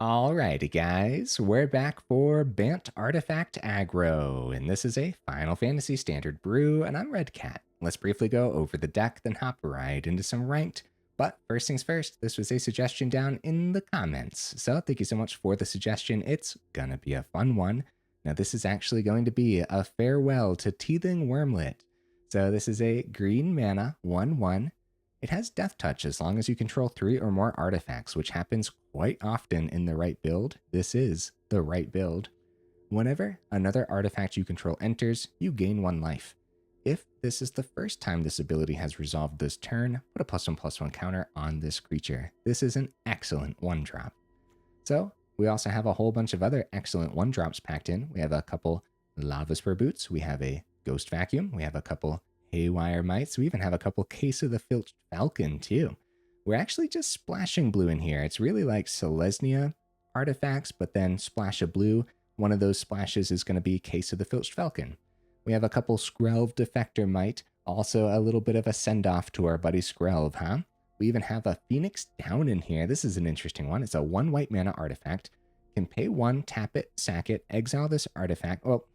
Alrighty guys, we're back for Bant Artifact Aggro, and this is a Final Fantasy Standard brew, and I'm Red Cat. Let's briefly go over the deck, then hop right into some ranked. But first things first, this was a suggestion down in the comments, so thank you so much for the suggestion. It's gonna be a fun one. Now this is actually going to be a farewell to Teething Wurmlet. So this is a green mana, 1/1. It has Death Touch as long as you control 3 or more artifacts, which happens quite often in the right build. This is the right build. Whenever another artifact you control enters, you gain 1 life. If this is the first time this ability has resolved this turn, put a +1/+1 counter on this creature. This is an excellent 1-drop. So we also have a whole bunch of other excellent 1-drops packed in. We have a couple Lavaspur Boots, we have a Ghost Vacuum, we have a couple Haywire Mites. We even have a couple Case of the Filched Falcon too. We're actually just splashing blue in here. It's really like Selesnya artifacts, but then splash of blue. One of those splashes is going to be Case of the Filched Falcon. We have a couple Skrelv Defector Mite, also a little bit of a send-off to our buddy Skrelv, huh? We even have a Phoenix Down in here. This is an interesting one. It's a 1 white mana artifact. Can pay 1, tap it, sack it, exile this artifact. Well,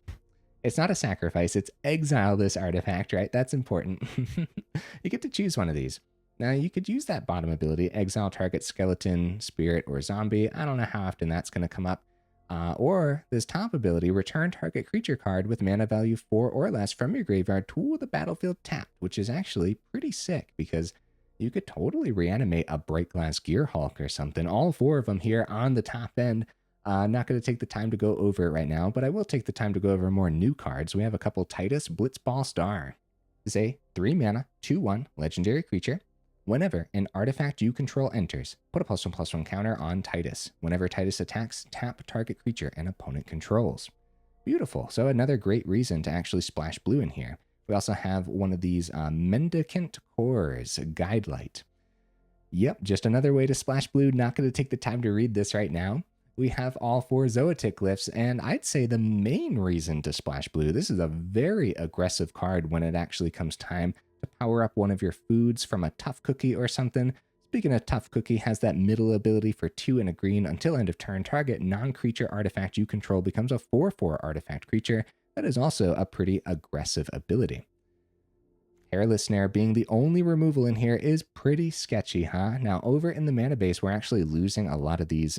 it's not a sacrifice, it's exile this artifact, right? That's important. You get to choose one of these. Now, you could use that bottom ability, exile target skeleton, spirit, or zombie. I don't know how often that's going to come up. Or this top ability, return target creature card with mana value 4 or less from your graveyard to the battlefield tapped, which is actually pretty sick because you could totally reanimate a Brightglass Gearhulk or something. All 4 of them here on the top end. I'm not going to take the time to go over it right now, but I will take the time to go over more new cards. We have a couple Tidus Blitzball Star. This is a 3 mana, 2/1 legendary creature. Whenever an artifact you control enters, put a +1/+1 counter on Tidus. Whenever Tidus attacks, tap target creature an opponent controls. Beautiful. So another great reason to actually splash blue in here. We also have one of these Mendicant cores, Guidelight. Yep, just another way to splash blue. Not going to take the time to read this right now. We have all 4 Zoetic Glyphs, and I'd say the main reason to splash blue, this is a very aggressive card when it actually comes time to power up one of your foods from a tough cookie or something. Speaking of tough cookie, has that middle ability for 2 and a green until end of turn. Target non-creature artifact you control becomes a 4/4 artifact creature. That is also a pretty aggressive ability. Perilous Snare being the only removal in here is pretty sketchy, huh? Now, over in the mana base, we're actually losing a lot of these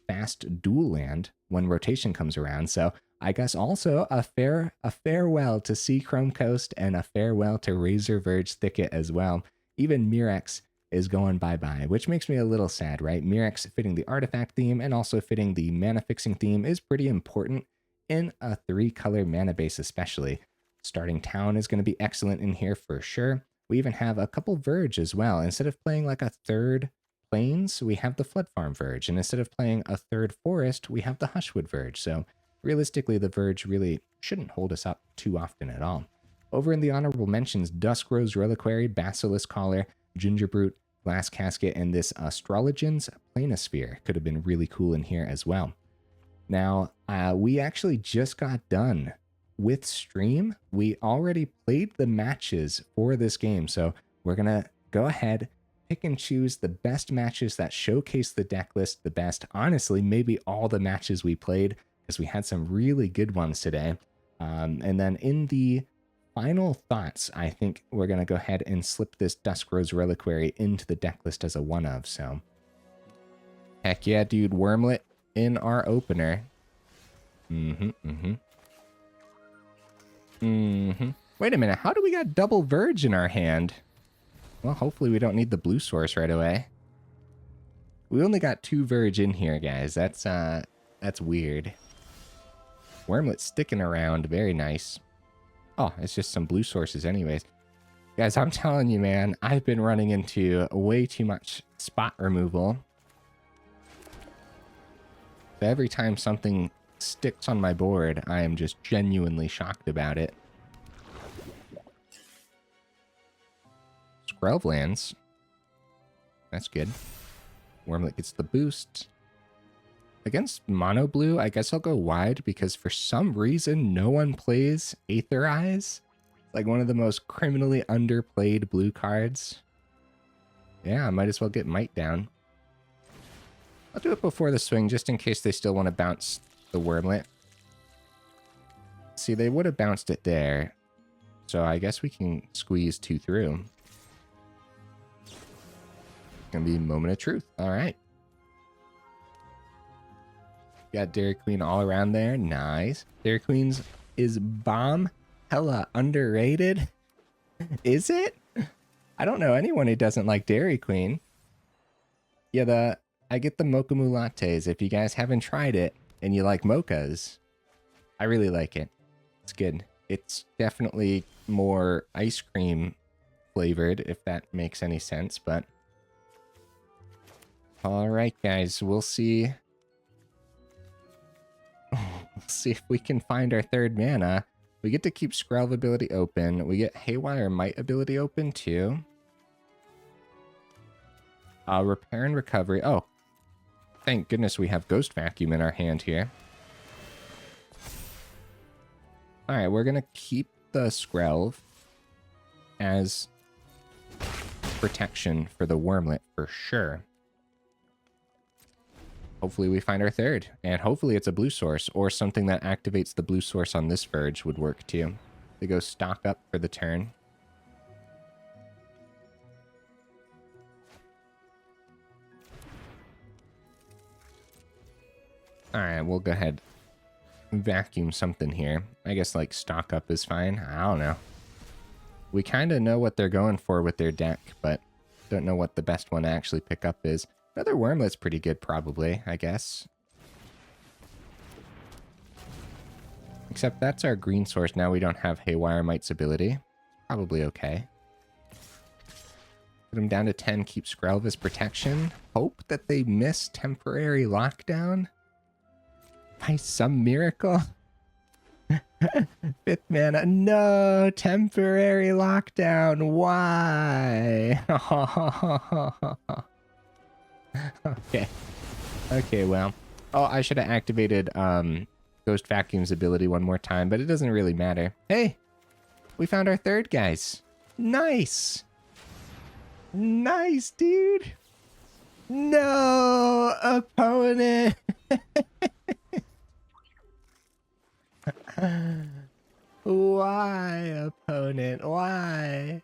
fast dual land when rotation comes around. So I guess also a farewell to Seachrome Coast and a farewell to Razorverge Thicket as well. Even Mirrex is going bye-bye, which makes me a little sad, right? Mirrex fitting the artifact theme and also fitting the mana fixing theme is pretty important in a 3-color mana base especially. Starting Town is going to be excellent in here for sure. We even have a couple Verge as well. Instead of playing like a 3rd Plains, we have the Floodfarm Verge, and instead of playing a 3rd Forest, we have the Hushwood Verge. So realistically, the Verge really shouldn't hold us up too often at all. Over in the honorable mentions, Duskrose Reliquary, Basilisk Collar, Gingerbrute, Glass Casket, and this Astrologian's Planisphere could have been really cool in here as well. Now, we actually just got done with stream. We already played the matches for this game, so we're going to go ahead, pick and choose the best matches that showcase the deck list the best. Honestly, maybe all the matches we played, because we had some really good ones today. And then in the final thoughts, I think we're going to go ahead and slip this Duskrose Reliquary into the deck list as a one of. So, heck yeah, dude, Wurmlet in our opener. Wait a minute, how do we got double Verge in our hand? Well, hopefully we don't need the blue source right away. We only got 2 Verge in here, guys. That's weird. Wurmlet sticking around, very nice. Oh, it's just some blue sources anyways. Guys, I'm telling you, man, I've been running into way too much spot removal. So every time something sticks on my board, I am just genuinely shocked about it. Skrelv lands. That's good. Wurmlet gets the boost. Against mono blue, I guess I'll go wide because for some reason no one plays Aether Eyes. Like one of the most criminally underplayed blue cards. Yeah, I might as well get Mite down. I'll do it before the swing, just in case they still want to bounce the Wurmlet. See, they would have bounced it there. So I guess we can squeeze 2 through. Gonna be a moment of truth. All right. Got Dairy Queen all around there. Nice. Dairy Queen's is bomb. Hella underrated. Is it? I don't know anyone who doesn't like Dairy Queen. Yeah, I get the Mocha Moo lattes. If you guys haven't tried it and you like mochas, I really like it. It's good. It's definitely more ice cream flavored, if that makes any sense, but... Alright, guys, we'll see... We'll see if we can find our 3rd mana. We get to keep Skrelv ability open. We get Haywire Mite ability open, too. Repair and recovery. Oh, thank goodness we have Ghost Vacuum in our hand here. Alright, we're going to keep the Skrelv as protection for the Wurmlet for sure. Hopefully we find our 3rd, and hopefully it's a blue source, or something that activates the blue source on this Verge would work too. They go stock up for the turn. Alright, we'll go ahead and vacuum something here. I guess like stock up is fine. I don't know. We kind of know what they're going for with their deck, but don't know what the best one to actually pick up is. Another Wurmlet's pretty good, probably, I guess. Except that's our green source. Now we don't have Haywire Mite's ability. Probably okay. Put him down to 10, keep Skrelv as protection. Hope that they miss temporary lockdown. By some miracle. 5th mana. No, temporary lockdown. Why? Okay. Okay, well. Oh, I should have activated Ghost Vacuum's ability one more time, but it doesn't really matter. Hey! We found our 3rd, guys. Nice! Nice, dude! No! Opponent! Why, opponent? Why?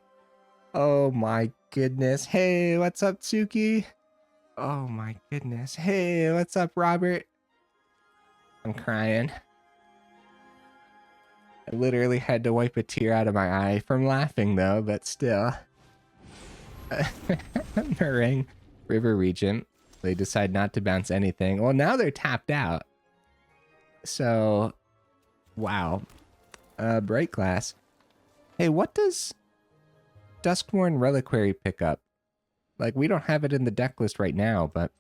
Oh my goodness. Hey, what's up, Tsuki? Oh my goodness. Hey, what's up, Robert? I'm crying. I literally had to wipe a tear out of my eye from laughing, though, but still. Meringue, River Regent. They decide not to bounce anything. Well, now they're tapped out. So, wow. Brightglass. Hey, what does Duskmourn Reliquary pick up? Like, we don't have it in the deck list right now, but...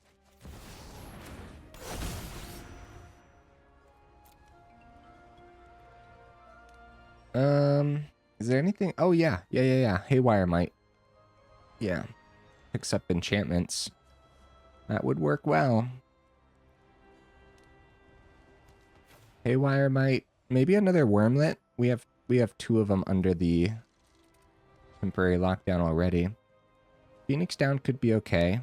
Is there anything? Oh, yeah. Yeah. Haywire Mite. Yeah. Picks up enchantments. That would work well. Haywire Mite. Maybe another Wurmlet. We have 2 of them under the temporary lockdown already. Phoenix down could be okay.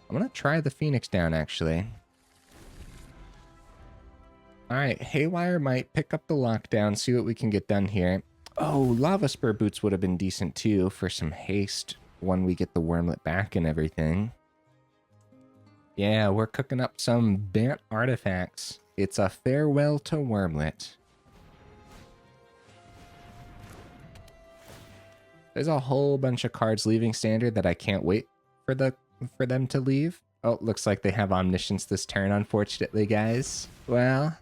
I'm gonna try the Phoenix down, actually. Alright, Haywire Mite pick up the lockdown, see what we can get done here. Oh, Lavaspur Boots would have been decent too for some haste when we get the Wurmlet back and everything. Yeah, we're cooking up some Bant artifacts. It's a farewell to Wurmlet. There's a whole bunch of cards leaving Standard that I can't wait for them to leave. Oh, looks like they have Omniscience this turn, unfortunately, guys. Well,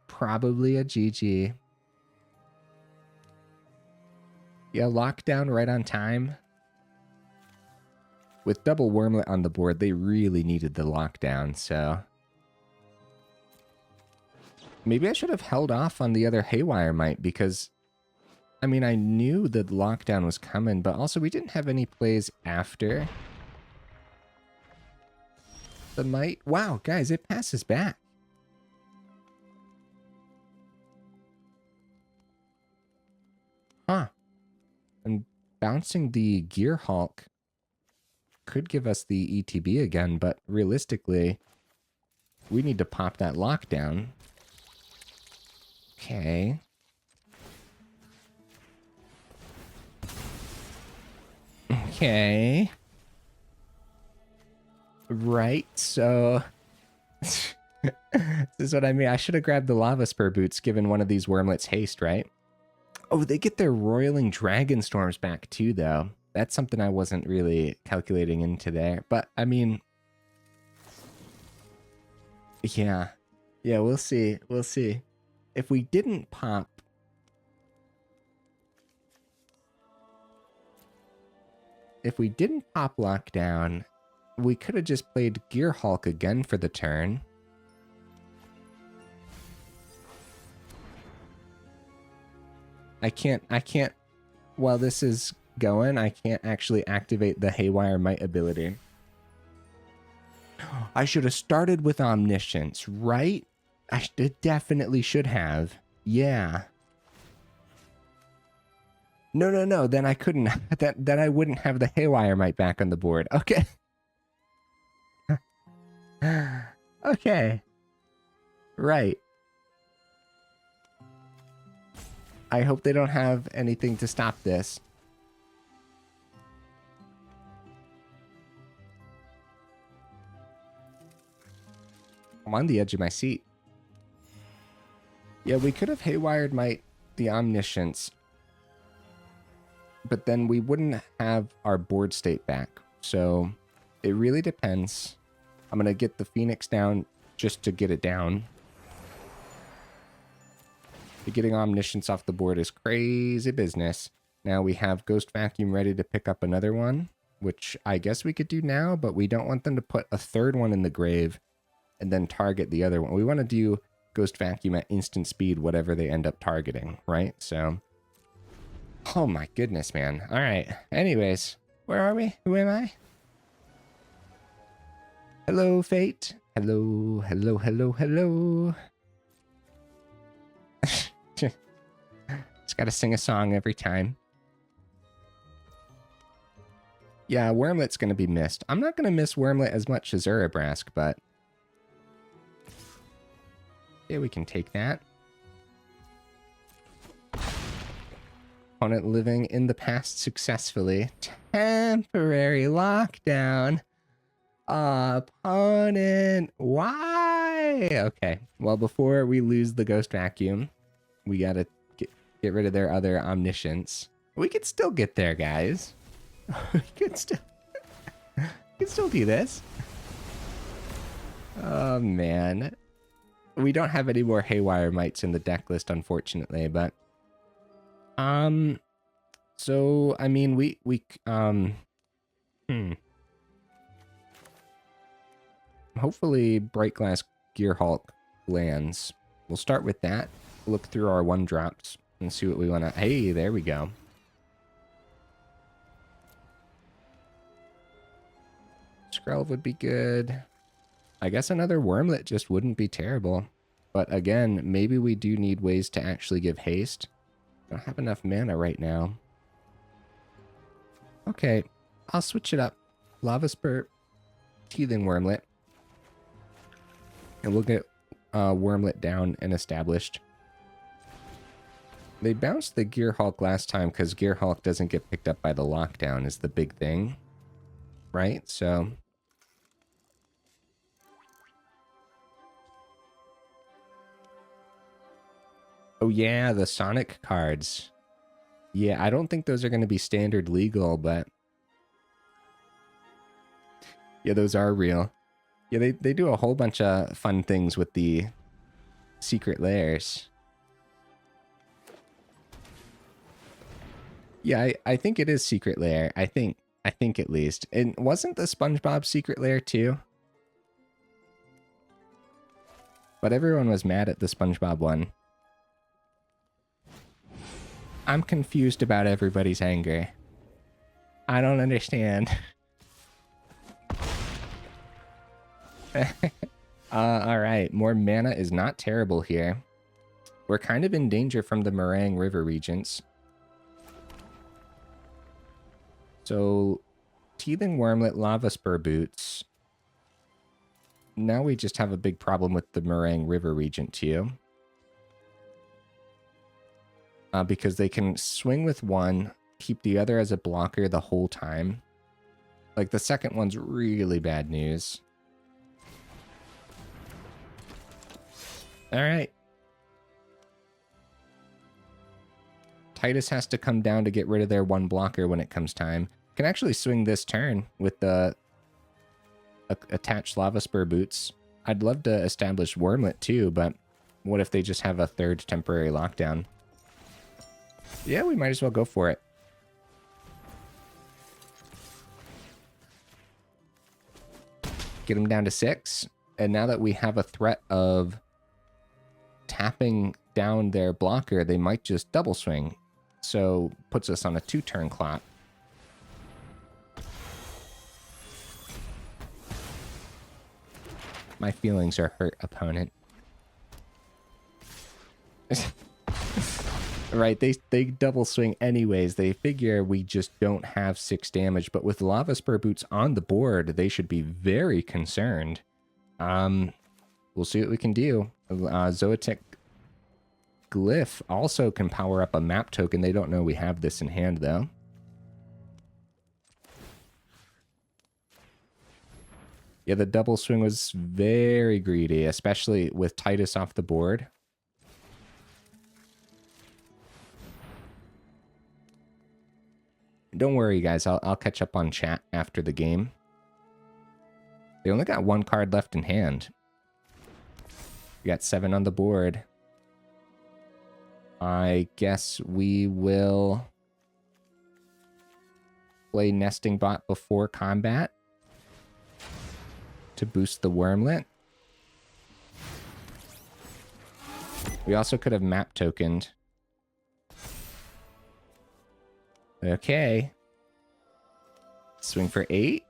probably a GG. Yeah, lockdown right on time. With double Wurmlet on the board, they really needed the lockdown, so... Maybe I should have held off on the other Haywire Mite, because... I mean, I knew the lockdown was coming, but also we didn't have any plays after the Mite. Wow, guys, it passes back. Huh. And bouncing the Gearhulk could give us the ETB again, but realistically, we need to pop that lockdown. Okay. Okay. Right, so... this is what I mean. I should have grabbed the Lavaspur Boots given one of these Wurmlets haste, right? Oh, they get their Roiling Dragon Storms back too, though. That's something I wasn't really calculating into there. But, I mean... yeah. Yeah, we'll see. We'll see. If we didn't pop... if we didn't pop Lockdown, we could have just played Gearhulk again for the turn. I can't, while this is going, I can't actually activate the Haywire Mite ability. I should have started with Omniscience, right? I definitely should have. Yeah. No, then I couldn't, then I wouldn't have the Haywire Mite back on the board. Okay. Okay. Right. I hope they don't have anything to stop this. I'm on the edge of my seat. Yeah, we could have Haywired Mite the Omniscience, but then we wouldn't have our board state back. So it really depends. I'm going to get the Phoenix down just to get it down. Getting Omniscience off the board is crazy business. Now we have Ghost Vacuum ready to pick up another one, which I guess we could do now, but we don't want them to put a third one in the grave and then target the other one. We want to do Ghost Vacuum at instant speed, whatever they end up targeting, right? So, oh my goodness, man. All right. Anyways, where are we? Who am I? Hello, Fate. Hello, hello, hello, hello. Just gotta sing a song every time. Yeah, Wurmlet's gonna be missed. I'm not gonna miss Wurmlet as much as Urabrask, but... yeah, we can take that. Opponent living in the past successfully. Temporary lockdown. Opponent, why? Okay, well, before we lose the Ghost Vacuum, we gotta get rid of their other Omniscience. We could still get there, guys. We could still do this. Oh, man. We don't have any more Haywire Mites in the deck list, unfortunately, but... so, I mean, hopefully Brightglass Gearhulk lands. We'll start with that. Look through our 1-drops and see what we want to... hey, there we go. Skrelv would be good. I guess another Wurmlet just wouldn't be terrible. But again, maybe we do need ways to actually give haste. I don't have enough mana right now. Okay, I'll switch it up. Lavaspur, Teething Wurmlet. And we'll get Wurmlet down and established. They bounced the Gearhulk last time because Gearhulk doesn't get picked up by the lockdown is the big thing. Right? So... oh yeah, the Sonic cards. Yeah, I don't think those are going to be standard legal, but... yeah, those are real. Yeah, they do a whole bunch of fun things with the secret lairs. Yeah, I think it is secret lair. I think at least. And wasn't the SpongeBob secret lair too? But everyone was mad at the SpongeBob one. I'm confused about everybody's anger. I don't understand. Alright, more mana is not terrible here. We're kind of in danger from the Meringue River Regents. So, Teething Wurmlet, Lavaspur Boots. Now we just have a big problem with the Mirrex River Regent too. Because they can swing with one, keep the other as a blocker the whole time. Like, the second one's really bad news. Alright. Tidus has to come down to get rid of their one blocker when it comes time. Can actually swing this turn with the attached Lavaspur Boots. I'd love to establish Wurmlet too, but what if they just have a third temporary lockdown? Yeah, we might as well go for it. Get them down to 6. And now that we have a threat of tapping down their blocker, they might just double swing. So puts us on a 2-turn clock. My feelings are hurt, opponent. Right, they double swing anyways. They figure we just don't have 6 damage, but with Lavaspur Boots on the board, they should be very concerned. We'll see what we can do. Zoetic Glyph also can power up a map token. They don't know we have this in hand, though. Yeah, the double swing was very greedy, especially with Tidus off the board. Don't worry, guys. I'll catch up on chat after the game. They only got 1 card left in hand. We got 7 on the board. I guess we will play Nesting Bot before combat to boost the Wurmlet. We also could have map tokened. Okay. Swing for 8.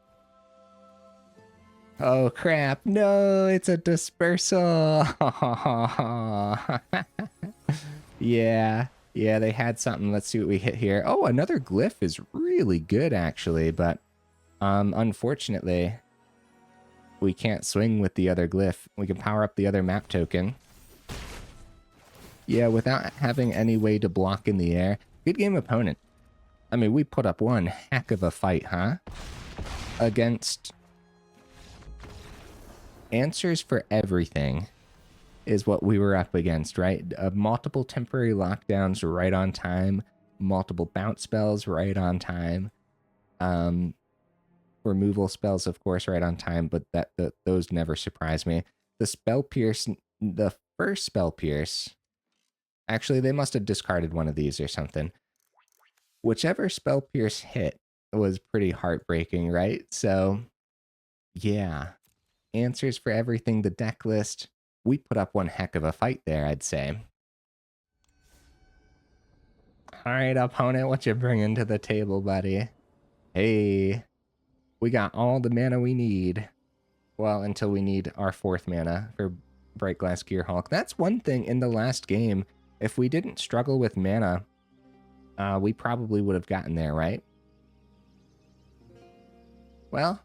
Oh crap, no, it's a dispersal. Yeah, they had something. Let's see what we hit here. Oh, another glyph is really good actually, but unfortunately we can't swing with the other glyph. We can power up the other map token. Yeah, without having any way to block in the air. Good game, opponent. I mean, we put up one heck of a fight, huh? Against Answers for Everything is what we were up against, right? Multiple temporary lockdowns right on time, multiple bounce spells right on time, removal spells, of course, right on time, but those never surprise me. The Spell Pierce, the first Spell Pierce, actually, they must have discarded one of these or something. Whichever Spell Pierce hit was pretty heartbreaking, right? So, yeah. Answers for Everything, the deck list. We put up one heck of a fight there, I'd say. Alright, opponent, what you bringing to the table, buddy? Hey, we got all the mana we need. Well, until we need our 4th mana for Brightglass Gearhulk. That's one thing in the last game. If we didn't struggle with mana, we probably would have gotten there, right? Well,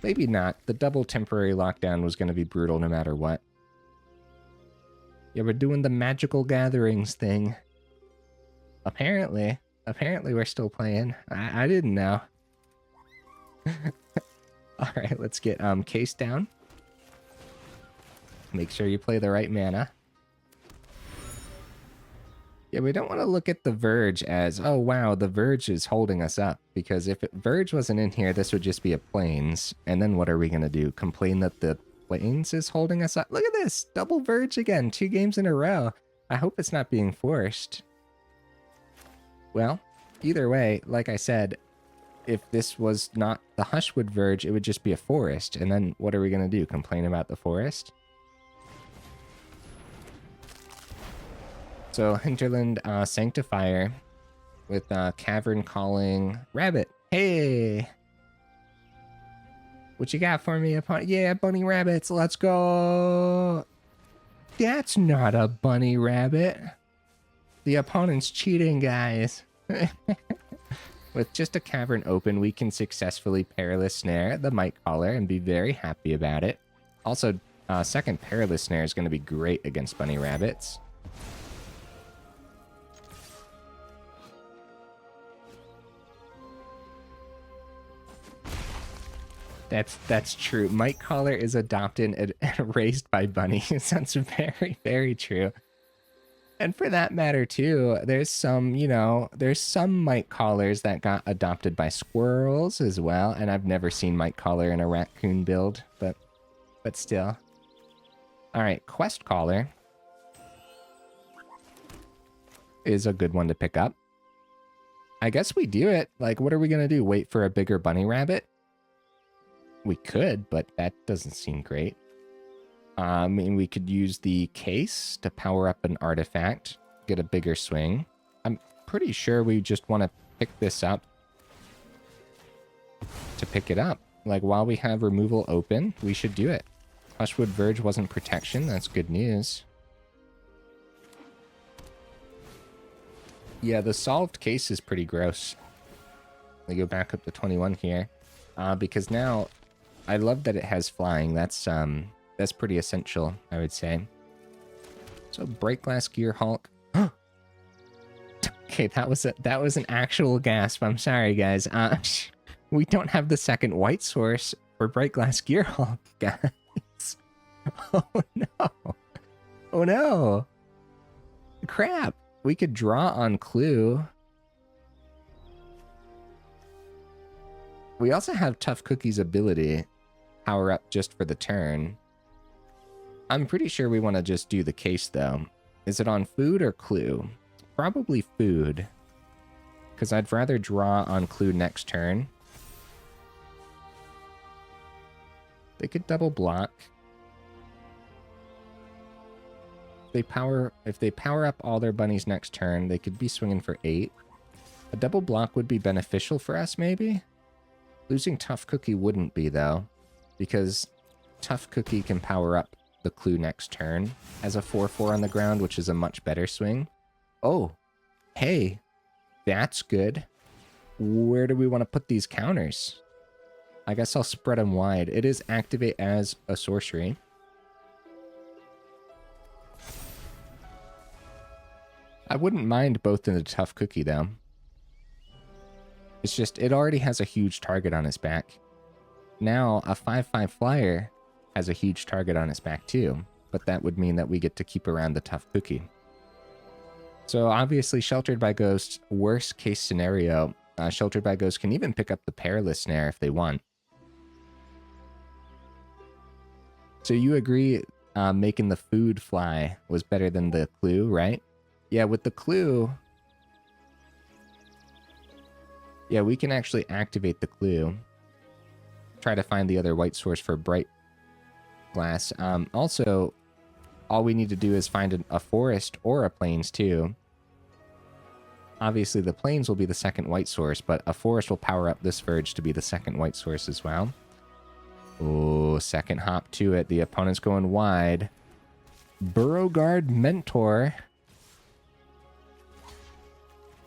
maybe not. The double temporary lockdown was going to be brutal no matter what. Yeah, we're doing the magical gatherings thing. Apparently we're still playing. I didn't know. Alright, let's get Case down. Make sure you play the right mana. Yeah, we don't want to look at the Verge as, oh wow, the Verge is holding us up. Because if Verge wasn't in here, this would just be a Plains. And then what are we going to do? Complain that the Plains is holding us up? Look at this! Double Verge again, 2 games in a row. I hope it's not being forced. Well, either way, like I said, if this was not the Hushwood Verge, it would just be a forest. And then what are we going to do? Complain about the forest? So, Hinterland Sanctifier with Cavern Calling Rabbit. Hey! What you got for me, opponent? Yeah, bunny rabbits, let's go! That's not a bunny rabbit. The opponent's cheating, guys. With just a cavern open, we can successfully Perilous Snare the Mite Caller and be very happy about it. Also, second Perilous Snare is going to be great against bunny rabbits. That's true. Mite Caller is adopted and raised by bunnies. That's very, very true. And for that matter, too, there's some, you know, there's some Mite Callers that got adopted by squirrels as well. And I've never seen Mite Caller in a raccoon build, but still. All right, Quest Caller is a good one to pick up. I guess we do it. Like, what are we going to do? Wait for a bigger bunny rabbit? We could, but that doesn't seem great. I mean, we could use the case to power up an artifact, get a bigger swing. I'm pretty sure we just want to pick this up to pick it up. Like, while we have removal open, we should do it. Hushwood Verge wasn't protection. That's good news. Yeah, the solved case is pretty gross. Let me go back up to 21 here. Because now, I love that it has flying. That's pretty essential, I would say. So Brightglass Gearhulk. Okay, that was an actual gasp. I'm sorry, guys. We don't have the second white source for Brightglass Gearhulk, guys. Oh no! Oh no! Crap! We could draw on Clue. We also have Tough Cookie's ability. Power up just for the turn. I'm pretty sure we want to just do the case, though. Is it on food or Clue? Probably food. Because I'd rather draw on Clue next turn. They could double block. If they power up all their bunnies next turn, they could be swinging for 8. A double block would be beneficial for us, maybe? Losing Tough Cookie wouldn't be, though. Because Tough Cookie can power up the Clue next turn as a 4/4 on the ground, which is a much better swing. Oh, hey, that's good. Where do we want to put these counters? I guess I'll spread them wide. It is activate as a sorcery. I wouldn't mind both in the Tough Cookie, though. It's just, it already has a huge target on its back. Now, a 5/5 flyer has a huge target on its back too, but that would mean that we get to keep around the Tough Cookie. So obviously, Sheltered by Ghost, worst case scenario, Sheltered by Ghost can even pick up the Perilous Snare if they want. So you agree making the food fly was better than the Clue, right? Yeah, with the Clue... Yeah, we can actually activate the Clue. Try to find the other white source for Brightglass. Also, all we need to do is find a forest or a plains too. Obviously, the plains will be the second white source, but a forest will power up this Verge to be the second white source as well. Oh, second hop to it. The opponent's going wide. Burrowguard Mentor.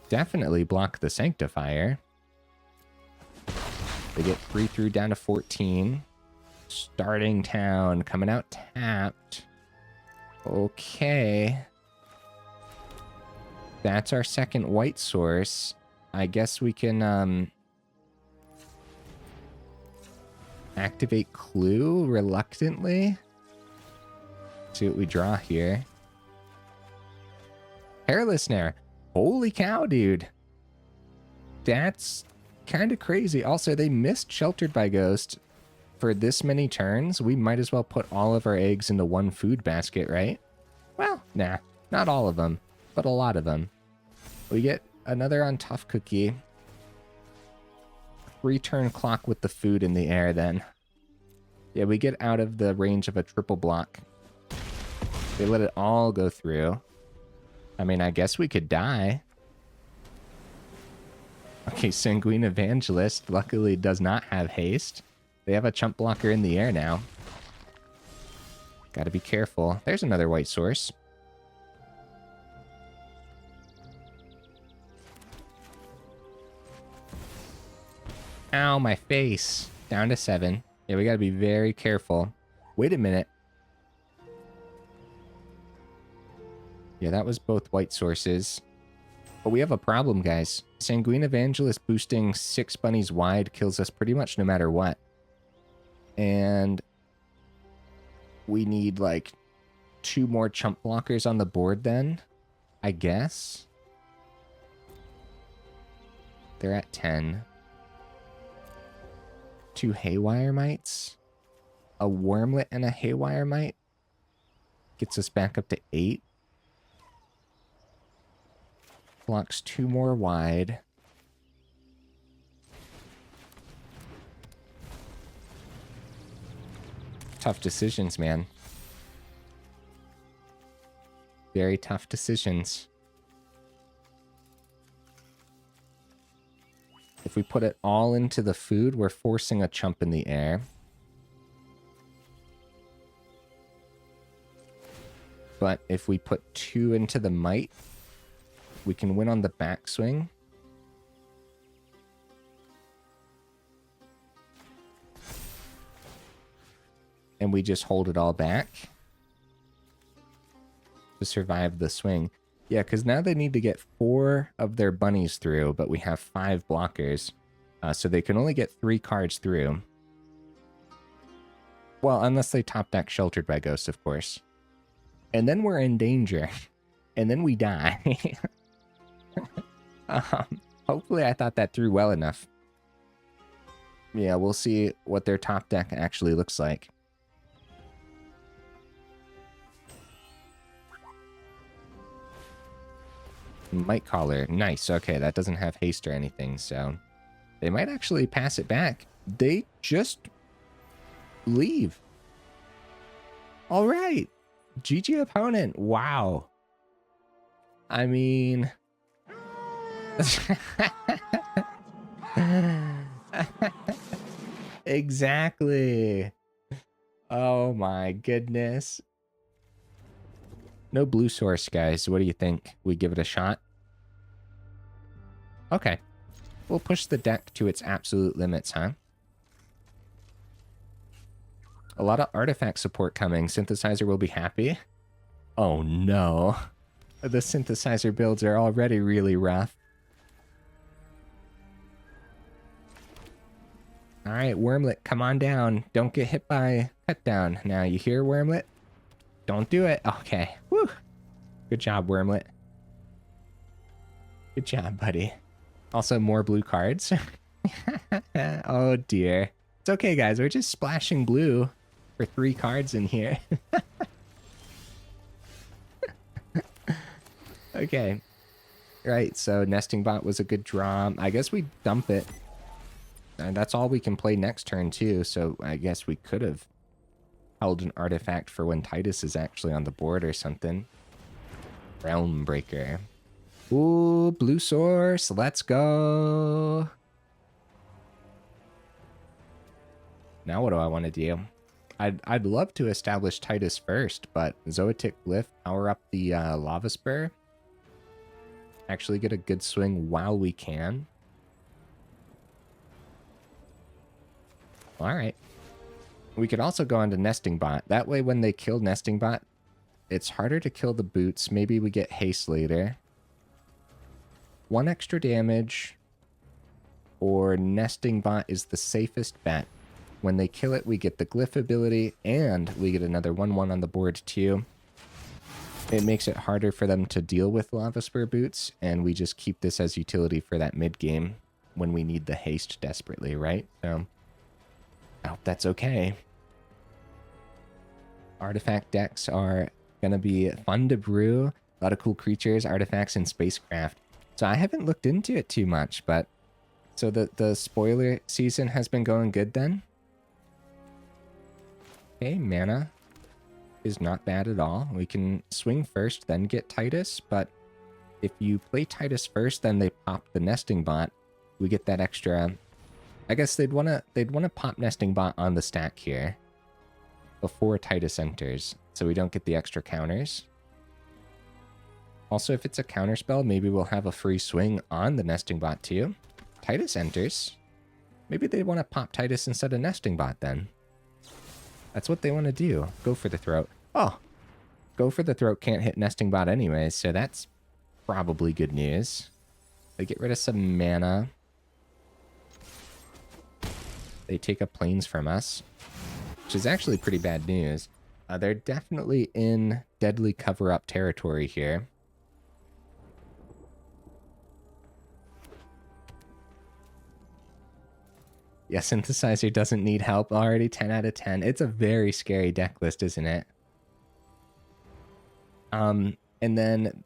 Definitely block the Sanctifier. They get 3 through down to 14. Starting town, coming out tapped. Okay. That's our second white source. I guess we can activate Clue reluctantly. See what we draw here. Perilous Snare. Holy cow, dude. That's kind of crazy. Also, they missed Sheltered by Ghost for this many turns. We might as well put all of our eggs into one food basket, right? Well, nah. Not all of them, but a lot of them. We get another on Tough Cookie. 3-turn clock with the food in the air then. Yeah, we get out of the range of a triple block. They let it all go through. I mean, I guess we could die. Okay, Sanguine Evangelist luckily does not have haste. They have a chump blocker in the air now. Gotta be careful. There's another white source. Ow, my face. Down to 7. Yeah, we gotta be very careful. Wait a minute. Yeah, that was both white sources. But we have a problem, guys. Sanguine Evangelist boosting 6 bunnies wide kills us pretty much no matter what. And we need, like, 2 more chump blockers on the board then, I guess. They're at 10. 2 Haywire Mites. A Wurmlet and a Haywire Mite. Gets us back up to 8. Blocks 2 more wide. Tough decisions, man. Very tough decisions. If we put it all into the food, we're forcing a chump in the air. But if we put 2 into the mite, we can win on the backswing. And we just hold it all back to survive the swing. Yeah, because now they need to get 4 of their bunnies through, but we have 5 blockers. So they can only get 3 cards through. Well, unless they top deck Sheltered by Ghost, of course. And then we're in danger. And then we die. Hopefully I thought that through well enough. Yeah, we'll see what their top deck actually looks like. Mite Collar. Nice. Okay, that doesn't have haste or anything, so they might actually pass it back. They just leave. All right. GG opponent. Wow. I mean... Exactly. Oh my goodness. No blue source, guys. What do you think? We give it a shot? Okay. We'll push the deck to its absolute limits, huh? A lot of artifact support coming. Synthesizer will be happy. Oh no. The synthesizer builds are already really rough. Alright, Wurmlet, come on down. Don't get hit by Cut Down. Now, you hear, Wurmlet? Don't do it. Okay. Woo. Good job, Wurmlet. Good job, buddy. Also, more blue cards. Oh, dear. It's okay, guys. We're just splashing blue for 3 cards in here. Okay. Right, so Nesting Bot was a good draw. I guess we dump it. And that's all we can play next turn, too. So I guess we could have held an artifact for when Tidus is actually on the board or something. Realm Breaker. Ooh, blue source. Let's go. Now what do I want to do? I'd love to establish Tidus first, but Zoetic Glyph, power up the Lavaspur. Actually get a good swing while we can. Alright. We could also go on to Nesting Bot. That way when they kill Nesting Bot, it's harder to kill the boots. Maybe we get haste later. 1 extra damage. Or Nesting Bot is the safest bet. When they kill it, we get the Glyph ability, and we get another 1/1 on the board too. It makes it harder for them to deal with Lavaspur Boots, and we just keep this as utility for that mid-game when we need the haste desperately, right? So, I hope that's okay. Artifact decks are going to be fun to brew. A lot of cool creatures, artifacts, and spacecraft. So I haven't looked into it too much, but... So the spoiler season has been going good then? Okay, mana is not bad at all. We can swing first, then get Tidus, but if you play Tidus first, then they pop the Nesting Bot. We get that extra... I guess they'd wanna pop Nesting Bot on the stack here before Tidus enters, so we don't get the extra counters. Also, if it's a counter spell, maybe we'll have a free swing on the Nesting Bot too. Tidus enters. Maybe they want to pop Tidus instead of Nesting Bot then. That's what they want to do. Go for the throat. Oh, go for the throat can't hit Nesting Bot anyways, so that's probably good news. They get rid of some mana. They take up planes from us, which is actually pretty bad news. They're definitely in deadly cover-up territory here. Yeah, Synthesizer doesn't need help already. 10 out of 10. It's a very scary deck list, isn't it? And then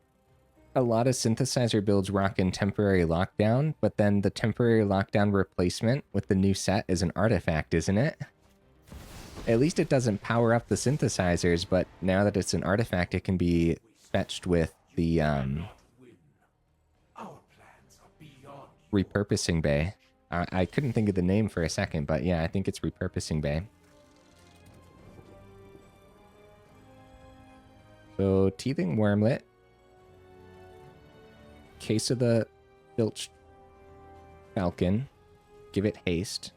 a lot of Synthesizer builds rock in Temporary Lockdown, but then the Temporary Lockdown replacement with the new set is an artifact, isn't it? At least it doesn't power up the Synthesizers, but now that it's an artifact, it can be fetched with the Repurposing Bay. I couldn't think of the name for a second, but yeah, I think it's Repurposing Bay. So, Teething Wurmlet. Case of the Filched Falcon. Give it haste.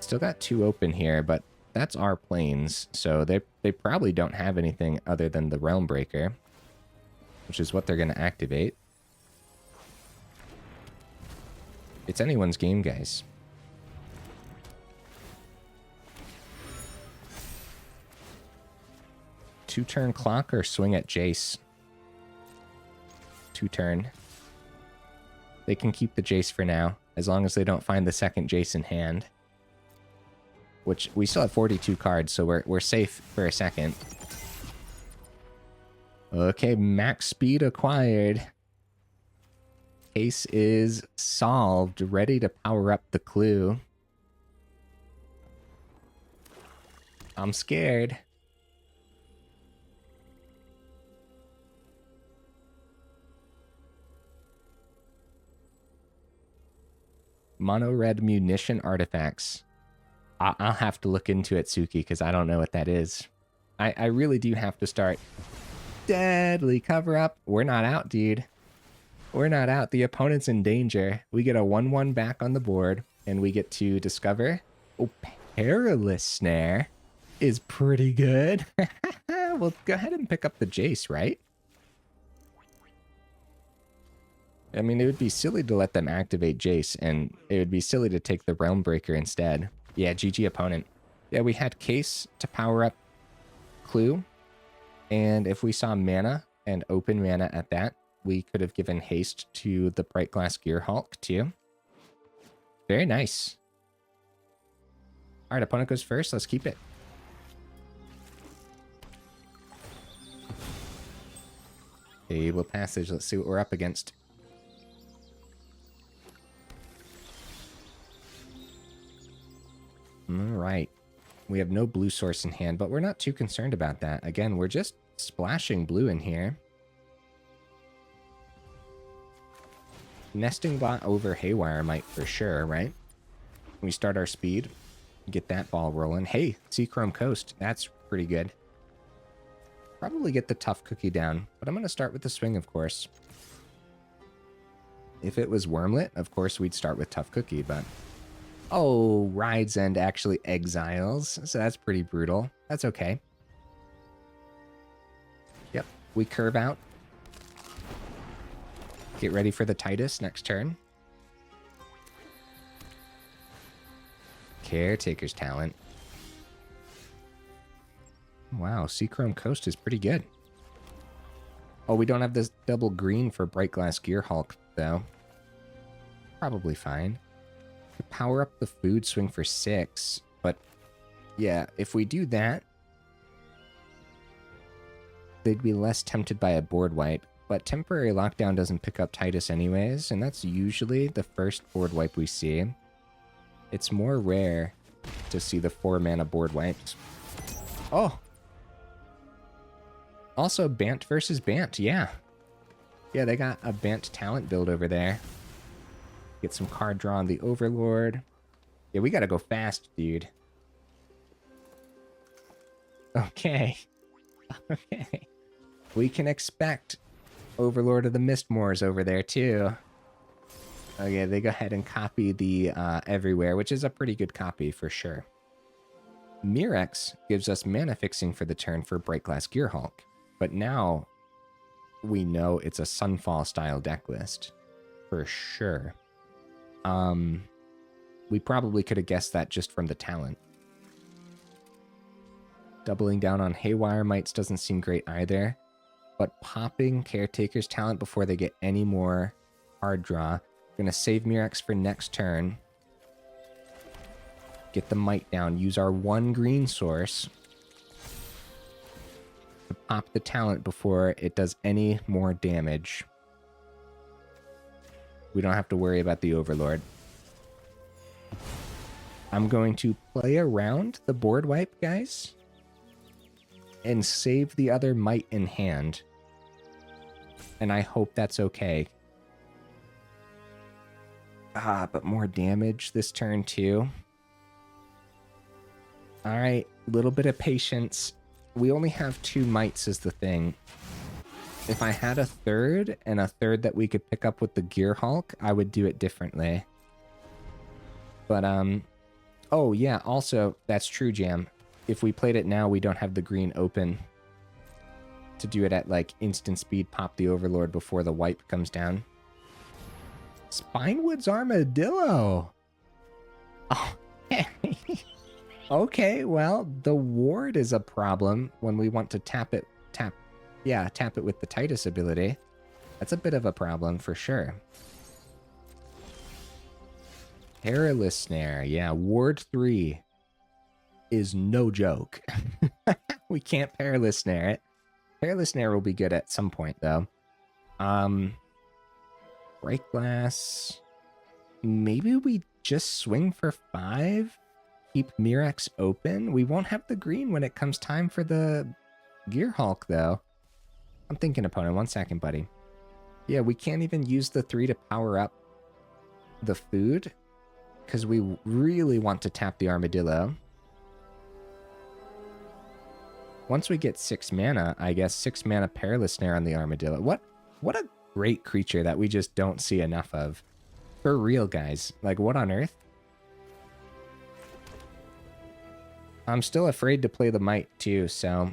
Still got 2 open here, but that's our planes, so they probably don't have anything other than the Realm Breaker, which is what they're going to activate. It's anyone's game, guys. Two-turn clock or swing at Jace? 2-turn. They can keep the Jace for now, as long as they don't find the second Jace in hand. Which, we still have 42 cards, so we're safe for a second. Okay, max speed acquired. Case is solved, ready to power up the clue. I'm scared. Mono red munition artifacts. I'll have to look into it, Suki, because I don't know what that is. I really do have to start. Deadly cover up. We're not out, dude. We're not out. The opponent's in danger. We get a 1-1 back on the board, and we get to discover. Oh, Perilous Snare is pretty good. Well, go ahead and pick up the Jace, right? I mean, it would be silly to let them activate Jace, and it would be silly to take the Realm Breaker instead. Yeah, GG opponent. Yeah, we had Case to power up Clue, and if we saw mana and open mana at that, we could have given haste to the Brightglass Gearhulk too. Very nice. All right, opponent goes first. Let's keep it. Table Passage. Let's see what we're up against. All right. We have no blue source in hand, but we're not too concerned about that. Again, we're just splashing blue in here. Nesting Bot over Haywire Mite for sure, right? We start our speed, get that ball rolling. Hey, Seachrome Coast, that's pretty good. Probably get the tough cookie down, but I'm going to start with the swing, of course. If it was Wurmlet, of course we'd start with tough cookie, but... Oh, Ride's End actually exiles, so that's pretty brutal. That's okay. Yep, we curve out. Get ready for the Tidus next turn. Caretaker's Talent. Wow, Seachrome Coast is pretty good. Oh, we don't have this double green for Brightglass Gearhulk, though. Probably fine. Power up the food swing for 6, but yeah, if we do that, they'd be less tempted by a board wipe. But Temporary Lockdown doesn't pick up Tidus anyways, and that's usually the first board wipe we see. It's more rare to see the 4-mana board wipes. Oh! Also, Bant versus Bant, yeah. Yeah, they got a Bant talent build over there. Get some card draw on the Overlord. Yeah, we gotta go fast, dude. Okay. Okay. We can expect Overlord of the Mistmoors over there, too. Okay, they go ahead and copy the Everywhere, which is a pretty good copy for sure. Mirrex gives us mana fixing for the turn for Brightglass Gearhulk, but now we know it's a Sunfall style deck list for sure. We probably could have guessed that just from the talent. Doubling down on Haywire Mites doesn't seem great either, but popping Caretaker's talent before they get any more hard draw. Gonna save Mirrex for next turn. Get the Mite down. Use our 1 green source to pop the talent before it does any more damage. We don't have to worry about the Overlord. I'm going to play around the board wipe, guys, and save the other Mite in hand. And I hope that's okay. But more damage this turn too. Alright, little bit of patience. We only have 2 Mites is the thing. If I had a third, and a third that we could pick up with the Gearhulk, I would do it differently. But, oh yeah, also, that's true, Jam. If we played it now, we don't have the green open to do it at, like, instant speed, pop the Overlord before the wipe comes down. Spinewood's Armadillo! Oh, okay, well, the ward is a problem when we want to tap it with the Tidus ability. That's a bit of a problem for sure. Perilous Snare, yeah, ward 3 is no joke. We can't Perilous Snare it. Perilous Snare will be good at some point, though. Brightglass. Maybe we just swing for 5? Keep Mirrex open? We won't have the green when it comes time for the Gearhulk, though. I'm thinking, opponent. 1 second, buddy. Yeah, we can't even use the 3 to power up the food, because we really want to tap the Armadillo. Once we get 6 mana, I guess 6 mana Perilous Snare on the Armadillo. What a great creature that we just don't see enough of. For real, guys. Like, what on earth? I'm still afraid to play the Mite, too, so...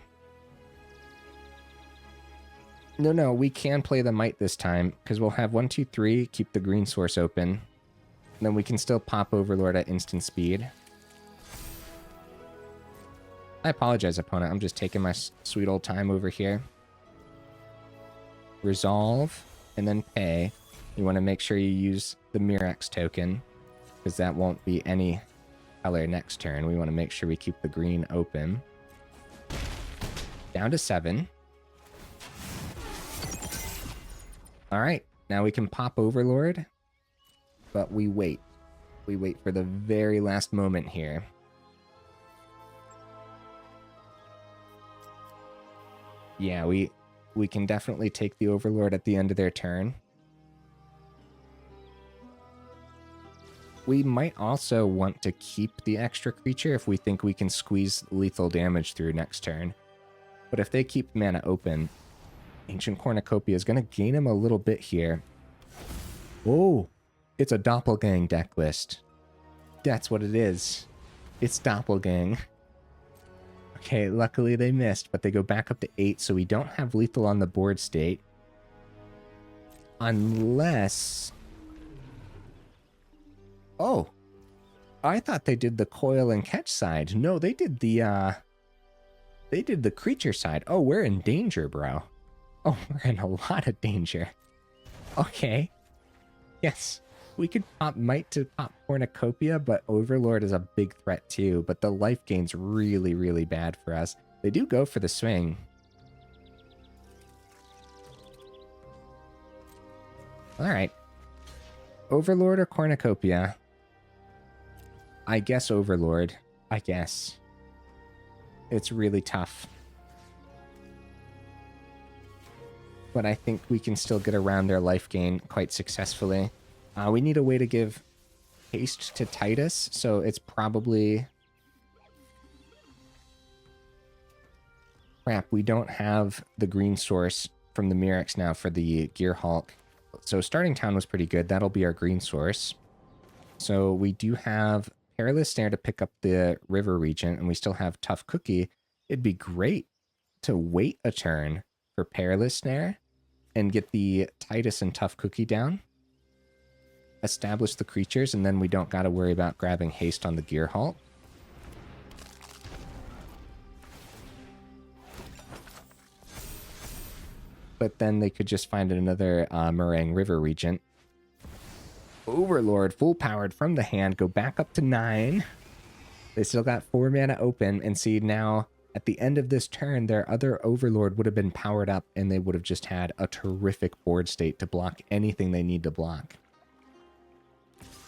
No, we can play the Mite this time, because we'll have 1, 2, 3, keep the green source open. And then we can still pop Overlord at instant speed. I apologize, opponent. I'm just taking my sweet old time over here. Resolve, and then pay. You want to make sure you use the Mirrex token, because that won't be any color next turn. We want to make sure we keep the green open. Down to 7. Alright, now we can pop Overlord, but we wait. We wait for the very last moment here. Yeah, we can definitely take the Overlord at the end of their turn. We might also want to keep the extra creature if we think we can squeeze lethal damage through next turn. But if they keep mana open, Ancient Cornucopia is going to gain him a little bit here. Oh, it's a Doppelgang deck list. That's what it is. It's Doppelgang. Okay, luckily they missed, but they go back up to 8, so we don't have lethal on the board state. Unless... Oh, I thought they did the coil and catch side. No, they did the creature side. Oh, we're in danger, bro. Oh, we're in a lot of danger. Okay. Yes, we could pop Mite to pop Cornucopia, but Overlord is a big threat too. But the life gain's really, really bad for us. They do go for the swing. Alright. Overlord or Cornucopia? I guess Overlord. I guess. It's really tough. But I think we can still get around their life gain quite successfully. We need a way to give haste to Tidus, so it's probably... Crap, we don't have the green source from the Mirrex now for the Gearhulk. So starting town was pretty good. That'll be our green source. So we do have Perilous Snare to pick up the river region, and we still have Tough Cookie. It'd be great to wait a turn for Perilous Snare and get the Tidus and Tough Cookie down. Establish the creatures, and then we don't got to worry about grabbing haste on the Gearhulk. But then they could just find another Meringue River Regent. Overlord, full powered from the hand, go back up to 9. They still got 4 mana open, and see now, at the end of this turn, their other Overlord would have been powered up, and they would have just had a terrific board state to block anything they need to block.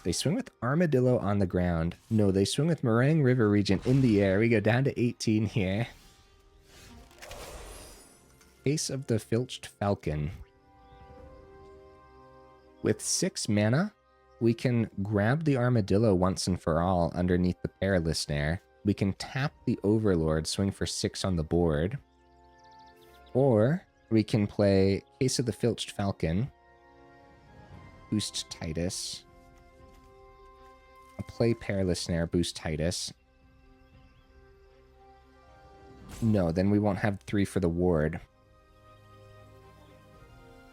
They swing with Armadillo on the ground. No, they swing with Meringue River Regent in the air. We go down to 18 here. Case of the Filched Falcon. With 6 mana, we can grab the Armadillo once and for all underneath the Perilous Snare. We can tap the Overlord, swing for 6 on the board. Or we can play Case of the Filched Falcon, boost Tidus, play Perilous Snare, boost Tidus. No, then we won't have 3 for the ward.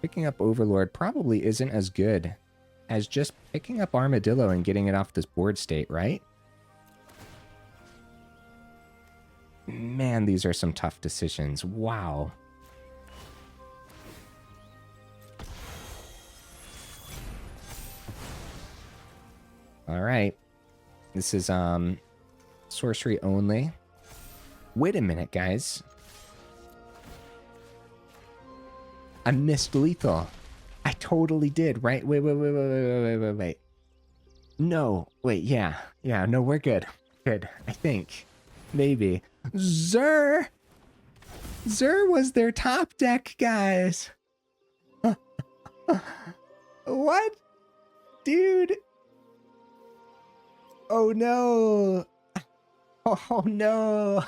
Picking up Overlord probably isn't as good as just picking up Armadillo and getting it off this board state, right? Man, these are some tough decisions. Wow. All right. This is sorcery only. Wait a minute, guys. I missed lethal. I totally did, right? Wait. No, wait, yeah. Yeah, no, we're good. Good, I think. Maybe. Zur was their top deck, guys. What? Dude. Oh, no. Oh, no.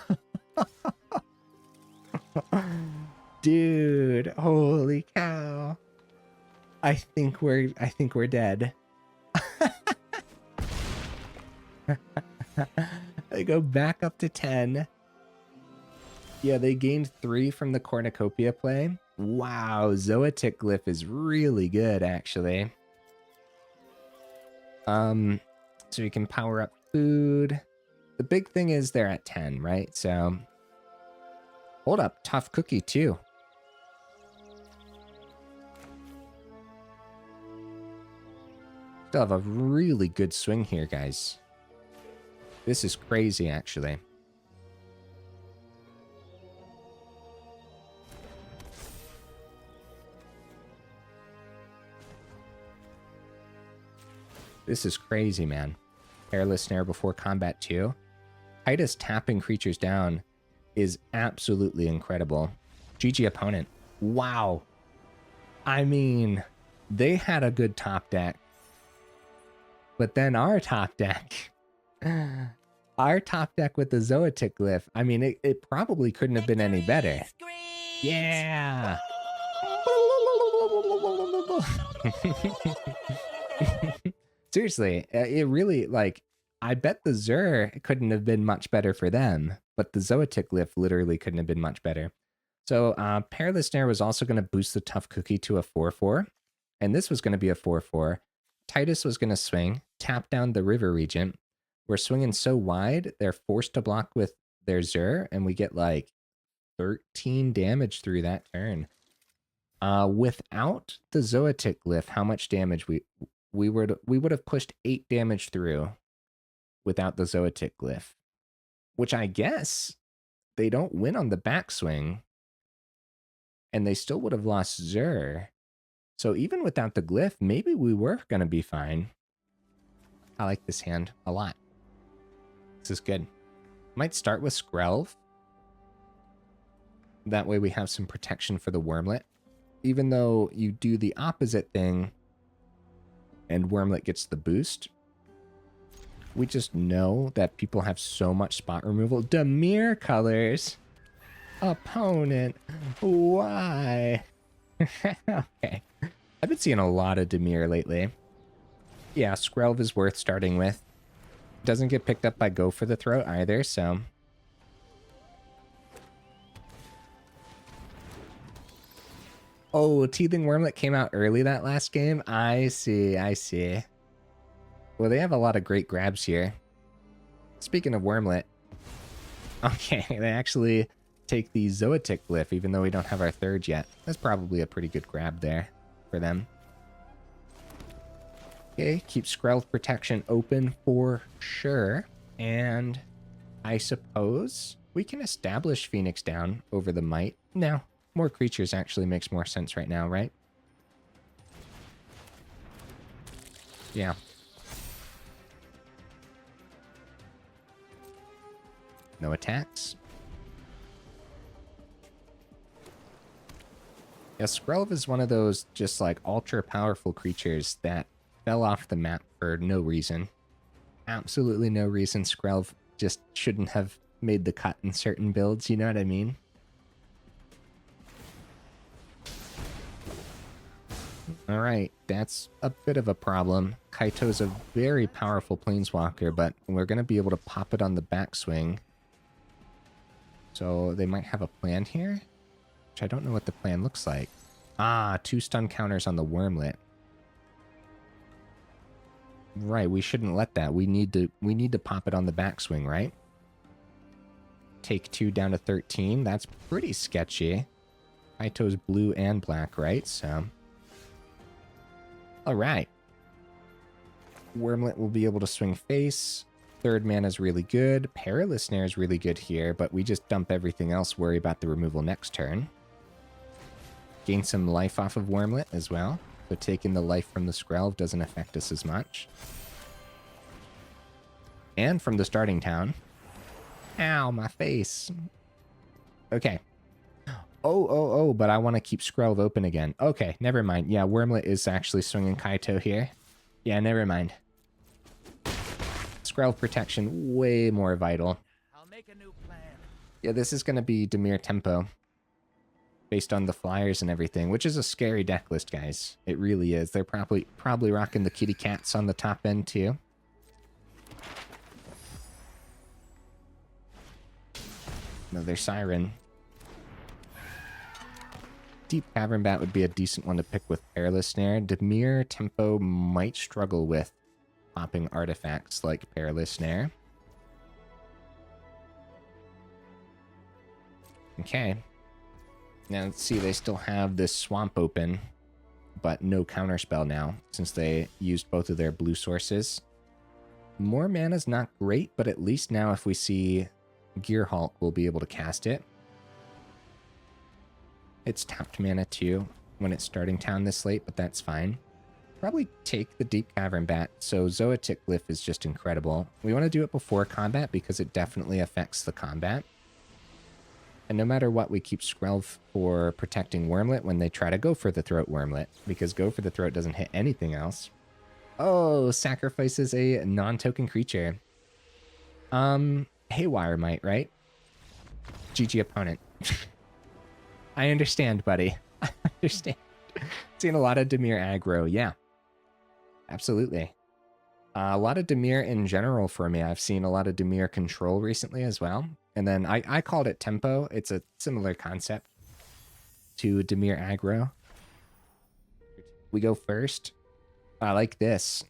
Dude, holy cow. I think we're dead. They go back up to 10. Yeah, they gained 3 from the Cornucopia play. Wow, Zoetic Glyph is really good, actually. So you can power up food. The big thing is they're at 10, right? So, hold up, Tough Cookie too. Still have a really good swing here, guys. This is crazy, actually. This is crazy, man. Perilous Snare before combat too. Tidus tapping creatures down is absolutely incredible. GG opponent. Wow. I mean, they had a good top deck. But then our top deck. Our top deck with the Zoetic Glyph. I mean, it probably couldn't have been any better. Yeah. Seriously, it really, like, I bet the Zur couldn't have been much better for them, but the Zoetic Glyph literally couldn't have been much better. So Perilous Snare was also going to boost the Tough Cookie to a 4/4, and this was going to be a 4/4. Tidus was going to swing, tap down the River Regent. We're swinging so wide, they're forced to block with their Zur, and we get like 13 damage through that turn. Without the Zoetic Glyph, how much damage we would have pushed 8 damage through without the Zoetic Glyph, which I guess they don't win on the backswing, and they still would have lost Zur. So even without the Glyph, maybe we were going to be fine. I like this hand a lot. This is good. Might start with Skrelv. That way we have some protection for the Wurmlet. Even though you do the opposite thing and Wurmlet gets the boost, we just know that people have so much spot removal. Dimir colors. Opponent. Why? Okay. I've been seeing a lot of Dimir lately. Yeah, Skrelv is worth starting with. Doesn't get picked up by Go for the Throat either, so... Oh, Teething Wurmlet came out early that last game? I see, I see. Well, they have a lot of great grabs here. Speaking of Wurmlet... Okay, they actually take the Zoetic Glyph, even though we don't have our third yet. That's probably a pretty good grab there for them. Okay, keep Skrelv protection open for sure. And I suppose we can establish Phoenix down over the Mite. No, more creatures actually makes more sense right now, right? Yeah. No attacks. Yeah, Skrelv is one of those just like ultra powerful creatures that fell off the map for no reason. Absolutely no reason. Skrelv just shouldn't have made the cut in certain builds, you know what I mean? Alright, that's a bit of a problem. Kaito's a very powerful planeswalker, but we're going to be able to pop it on the backswing. So they might have a plan here, which I don't know what the plan looks like. Ah, 2 stun counters on the Wurmlet. Right, we shouldn't let that. We need to pop it on the backswing, right? Take 2 down to 13. That's pretty sketchy. Kaito's blue and black, right? So, all right. Wurmlet will be able to swing face. Third mana is really good. Perilous Snare is really good here, but we just dump everything else, worry about the removal next turn. Gain some life off of Wurmlet as well. So taking the life from the Skrelv doesn't affect us as much. And from the starting town. Ow, my face. Okay. Oh, but I want to keep Skrelv open again. Okay, never mind. Yeah, Wurmlet is actually swinging Kaito here. Yeah, never mind. Skrelv protection, way more vital. I'll make a new plan. Yeah, this is going to be Dimir tempo. Based on the flyers and everything, which is a scary deck list, guys. It really is. They're probably rocking the kitty cats on the top end, too. Another Siren. Deep Cavern Bat would be a decent one to pick with Perilous Snare. Dimir tempo might struggle with popping artifacts like Perilous Snare. Okay. Now, let's see, they still have this swamp open, but no counterspell now, since they used both of their blue sources. More mana's not great, but at least now if we see Gearhulk, we'll be able to cast it. It's tapped mana too, when it's starting town this late, but that's fine. Probably take the Deep Cavern Bat, so Zoetic Glyph is just incredible. We want to do it before combat, because it definitely affects the combat. And no matter what, we keep Skrelv for protecting Wurmlet when they try to go for the throat Wurmlet, because go for the throat doesn't hit anything else. Oh, sacrifices a non-token creature. Haywire Mite, right? GG opponent. I understand, buddy. I understand. Seen a lot of Dimir aggro, yeah. Absolutely. A lot of Dimir in general for me. I've seen a lot of Dimir control recently as well. And then I called it tempo. It's a similar concept to Dimir aggro. We go first. I like this.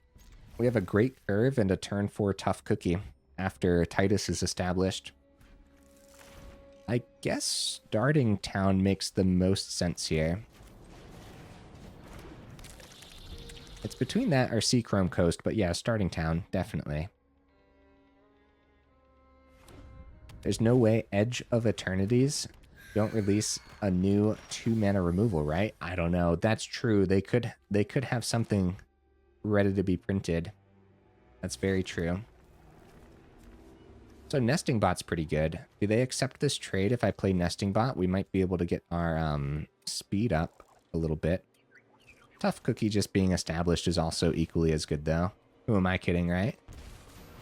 We have a great curve and a turn 4 tough cookie after Tidus is established. I guess starting town makes the most sense here. It's between that or Seachrome Coast, but yeah, starting town, definitely. There's no way Edge of Eternities don't release a new 2-mana removal, right? I don't know. That's true. They could have something ready to be printed. That's very true. So Nesting Bot's pretty good. Do they accept this trade if I play Nesting Bot? We might be able to get our speed up a little bit. Tough Cookie just being established is also equally as good, though. Who am I kidding, right?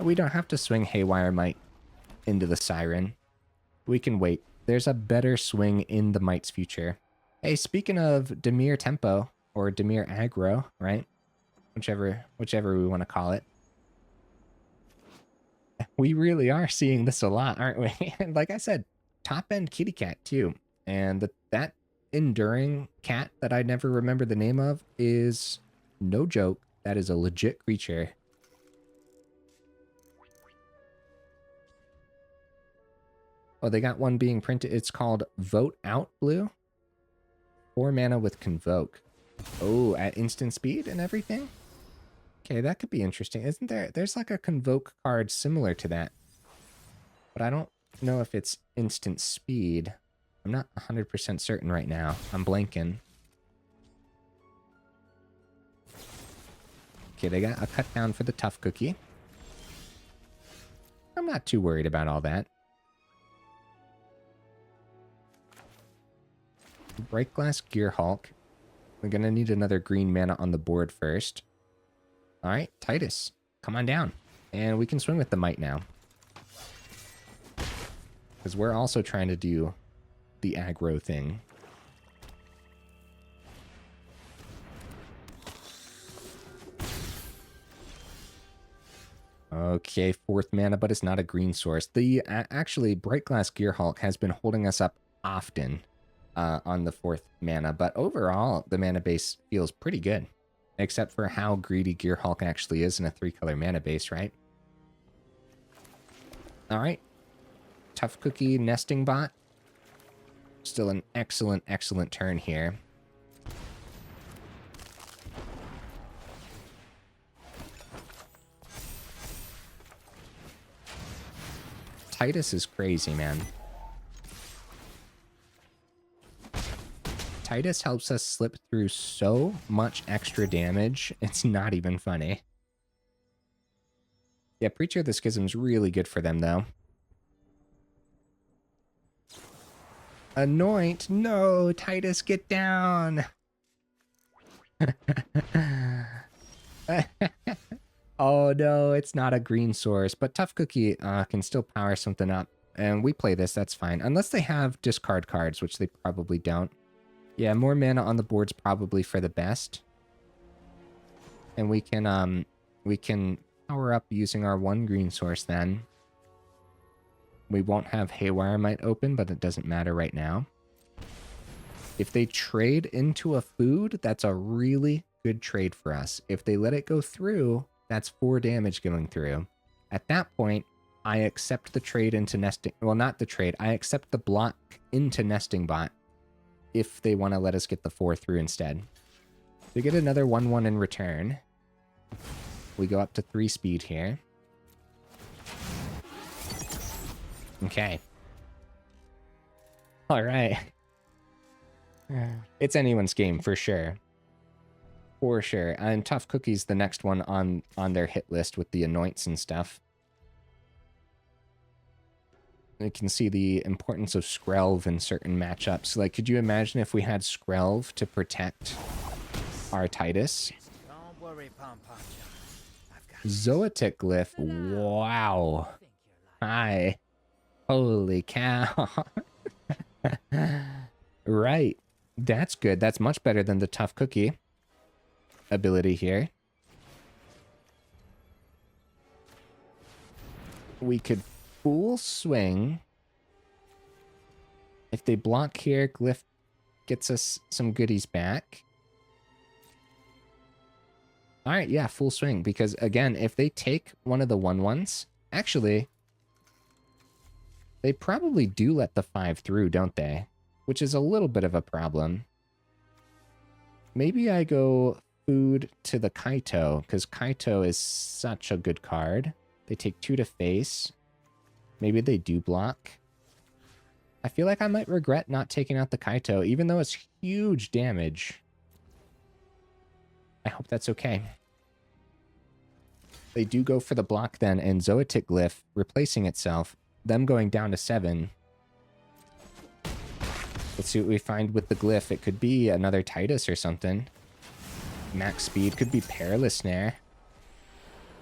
We don't have to swing Haywire Mite into the Siren. We can wait. There's a better swing in the Mite's future. Hey, speaking of Dimir tempo, or Dimir Aggro, right? Whichever we want to call it. We really are seeing this a lot, aren't we? And like I said, top end kitty cat too. And that enduring cat that I never remember the name of is no joke. That is a legit creature. Oh, they got one being printed. It's called Vote Out Blue. 4 mana with Convoke. Oh, at instant speed and everything? Okay, that could be interesting. Isn't there? There's like a Convoke card similar to that. But I don't know if it's instant speed. I'm not 100% certain right now. I'm blanking. Okay, they got a cut down for the Tough Cookie. I'm not too worried about all that. Brightglass Gearhulk. We're going to need another green mana on the board first. All right, Tidus, come on down. And we can swing with the Mite now. Because we're also trying to do the aggro thing. Okay, 4th mana, but it's not a green source. Actually, Brightglass Gearhulk has been holding us up often on the 4th mana, but overall, the mana base feels pretty good. Except for how greedy Gearhulk actually is in a 3-color mana base, right? Alright. Tough Cookie Nesting Bot. Still an excellent, excellent turn here. Tidus is crazy, man. Tidus helps us slip through so much extra damage, it's not even funny. Yeah, Preacher of the Schism's really good for them, though. Anoint! No! Tidus, get down! Oh no, it's not a green source, but Tough Cookie can still power something up. And we play this, that's fine. Unless they have discard cards, which they probably don't. Yeah, more mana on the board's probably for the best. And we can power up using our 1 green source then. We won't have Haywire Mite open, but it doesn't matter right now. If they trade into a food, that's a really good trade for us. If they let it go through, that's 4 damage going through. At that point, I accept the trade into nesting. Well, not the trade. I accept the block into Nesting Bot if they want to let us get the 4 through instead. We get another 1/1 in return. We go up to 3 speed here. Okay. All right. It's anyone's game for sure. For sure. And Tough Cookie's the next one on their hit list with the anoints and stuff. You can see the importance of Skrelv in certain matchups. Like, could you imagine if we had Skrelv to protect our Tidus? Don't worry, Pom-Pom. Zoetic Glyph. Wow. Hi. Holy cow. Right. That's good. That's much better than the Tough Cookie ability here. We could full swing. If they block here, Glyph gets us some goodies back. Alright, yeah, full swing. Because, again, if they take one of the 1/1s... Actually, they probably do let the 5 through, don't they? Which is a little bit of a problem. Maybe I go food to the Kaito, because Kaito is such a good card. They take 2 to face. Maybe they do block. I feel like I might regret not taking out the Kaito, even though it's huge damage. I hope that's okay. They do go for the block then, and Zoetic Glyph replacing itself. Them going down to 7. Let's see what we find with the Glyph. It could be another Tidus or something. Max speed. Could be Perilous Snare.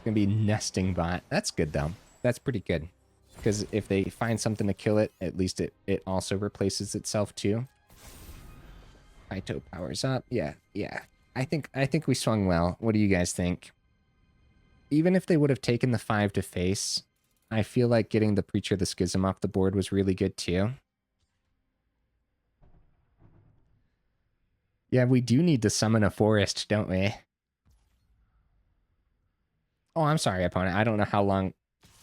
Gonna be Nesting Bot. That's good, though. That's pretty good. Because if they find something to kill it, at least it also replaces itself, too. Kaito powers up. Yeah, yeah. I think we swung well. What do you guys think? Even if they would have taken the 5 to face, I feel like getting the Preacher of the Schism off the board was really good too. Yeah, we do need to summon a forest, don't we? Oh, I'm sorry, opponent. I don't know how long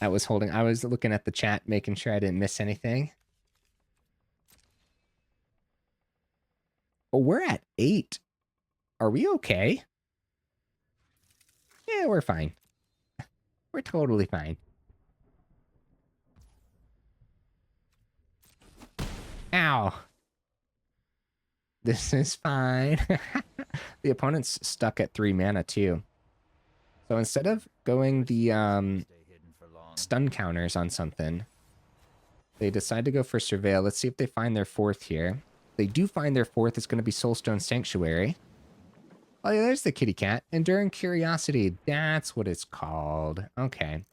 I was holding. I was looking at the chat, making sure I didn't miss anything. Oh, we're at 8. Are we okay? Yeah, we're fine. We're totally fine. Ow. This is fine. The opponent's stuck at 3 mana too. So instead of going the stun counters on something, they decide to go for Surveil. Let's see if they find their 4th here. They do find their 4th. It's going to be Soulstone Sanctuary. Oh, yeah, there's the kitty cat. Enduring Curiosity. That's what it's called. Okay.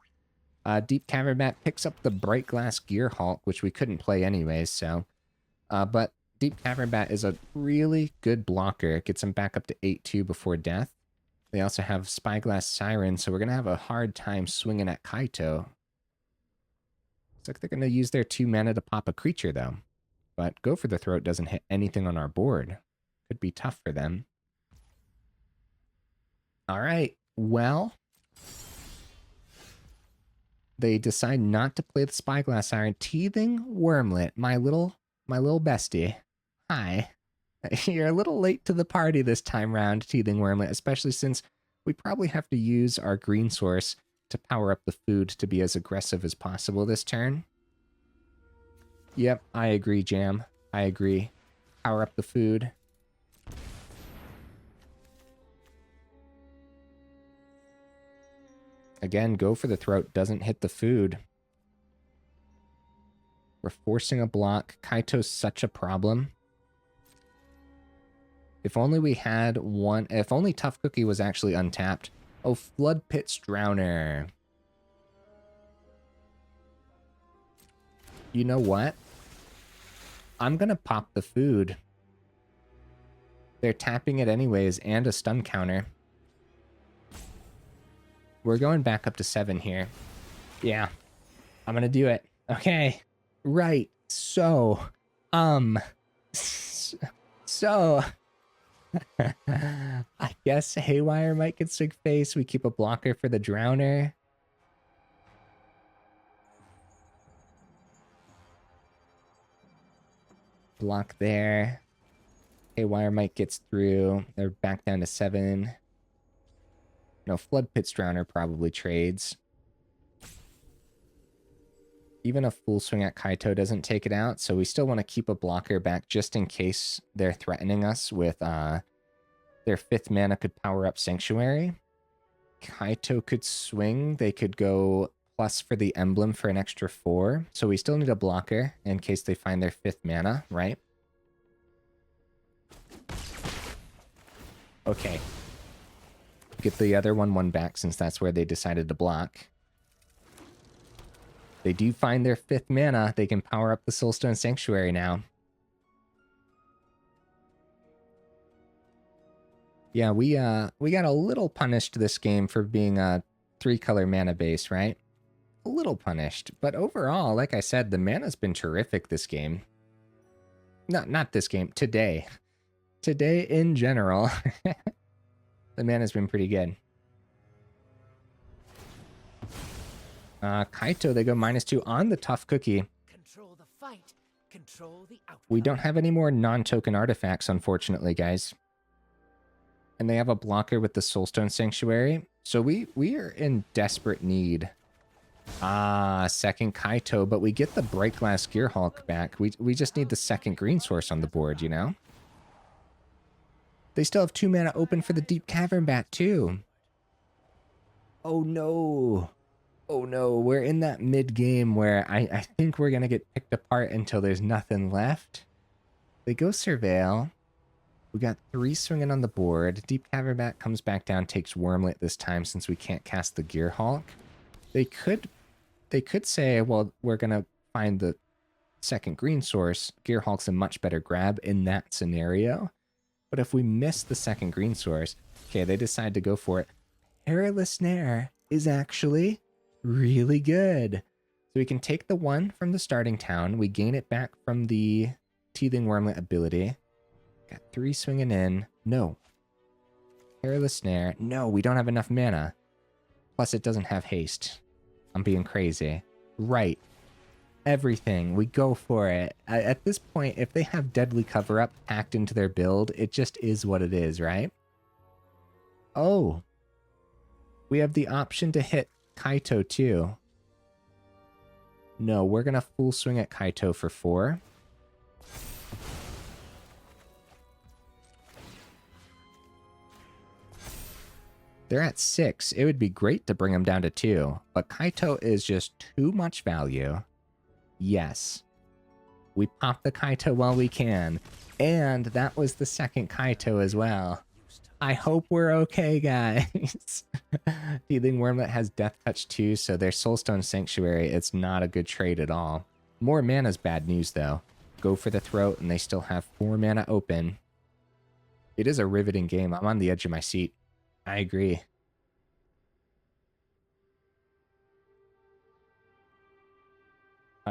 Deep Cavern Bat picks up the Brightglass Gearhulk, which we couldn't play anyways, so. But Deep Cavern Bat is a really good blocker. It gets them back up to 8-2 before death. They also have Spyglass Siren, so we're going to have a hard time swinging at Kaito. Looks like they're going to use their 2 mana to pop a creature, though. But Go for the Throat doesn't hit anything on our board. Could be tough for them. All right, well, they decide not to play the Spyglass Siren. Teething Wurmlet, my little bestie. Hi. You're a little late to the party this time round, Teething Wurmlet, especially since we probably have to use our green source to power up the food to be as aggressive as possible this turn. Yep, I agree, Jam. I agree. Power up the food. Again, Go for the Throat doesn't hit the food. We're forcing a block. Kaito's such a problem. If only we had one... If only Tough Cookie was actually untapped. Oh, Flood Pit's Drowner. You know what? I'm gonna pop the food. They're tapping it anyways, and a stun counter. We're going back up to 7 here. Yeah. I'm gonna do it. Okay. Right. So. So. I guess Haywire might get Sig Face. We keep a blocker for the Drowner. Block there. Haywire Mite gets through. They're back down to 7. No, Flood Pit's Drowner probably trades. Even a full swing at Kaito doesn't take it out, so we still want to keep a blocker back just in case they're threatening us with their 5th mana could power up Sanctuary. Kaito could swing. They could go plus for the emblem for an extra 4. So we still need a blocker in case they find their 5th mana, right? Okay. Get the other 1/1 back since that's where they decided to block. They do find their 5th mana. They can power up the Soulstone Sanctuary now. Yeah, we got a little punished this game for being a 3-color mana base, right? A little punished, but overall, like I said, the mana's been terrific this game. Not this game, today. Today in general. The mana's been pretty good. Kaito, they go -2 on the Tough Cookie. Control the fight. Control the outcome. We don't have any more non-token artifacts, unfortunately, guys. And they have a blocker with the Soulstone Sanctuary. So we are in desperate need. Second Kaito, but we get the Brightglass Gearhulk back. We just need the 2nd green source on the board, you know? They still have 2 mana open for the Deep Cavern Bat, too. Oh, no. Oh, no. We're in that mid-game where I think we're going to get picked apart until there's nothing left. They go Surveil. We got 3 swinging on the board. Deep Cavern Bat comes back down, takes Wurmlet this time since we can't cast the Gearhulk. They could say, well, we're going to find the 2nd green source. Gearhulk's a much better grab in that scenario. But if we miss the second green source, okay, they decide to go for it. Perilous Snare is actually really good. So we can take the 1 from the starting town. We gain it back from the Teething Wurmlet ability. Got 3 swinging in. No. Perilous Snare. No, we don't have enough mana. Plus it doesn't have haste. I'm being crazy. Right. Everything. We go for it. At this point, if they have Deadly Cover-Up packed into their build, it just is what it is, right? Oh. We have the option to hit Kaito too. No, we're going to full swing at Kaito for 4. They're at 6. It would be great to bring them down to 2, but Kaito is just too much value. Yes. We pop the Kaito while we can, and that was the second Kaito as well. I hope we're okay, guys. Teething Wurmlet has Death Touch too, so their Soulstone Sanctuary, it's not a good trade at all. More mana's bad news, though. Go for the throat, and they still have 4 mana open. It is a riveting game. I'm on the edge of my seat. I agree.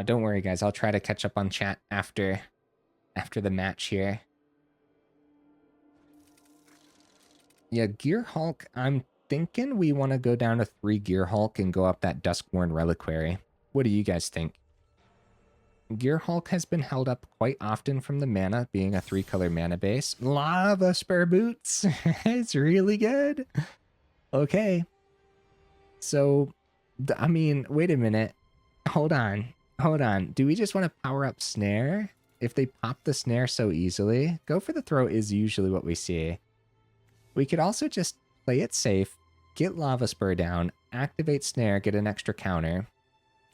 Don't worry, guys. I'll try to catch up on chat after the match here. Yeah, Gearhulk, I'm thinking we want to go down to 3 Gearhulk and go up that Duskborn Reliquary. What do you guys think? Gearhulk has been held up quite often from the mana, being a 3-color mana base. Lavaspur Boots! It's really good! Okay. So, I mean, wait a minute. Hold on. Hold on. Do we just want to power up Snare? If they pop the Snare so easily, go for the throw is usually what we see. We could also just play it safe, get Lavaspur down, activate Snare, get an extra counter.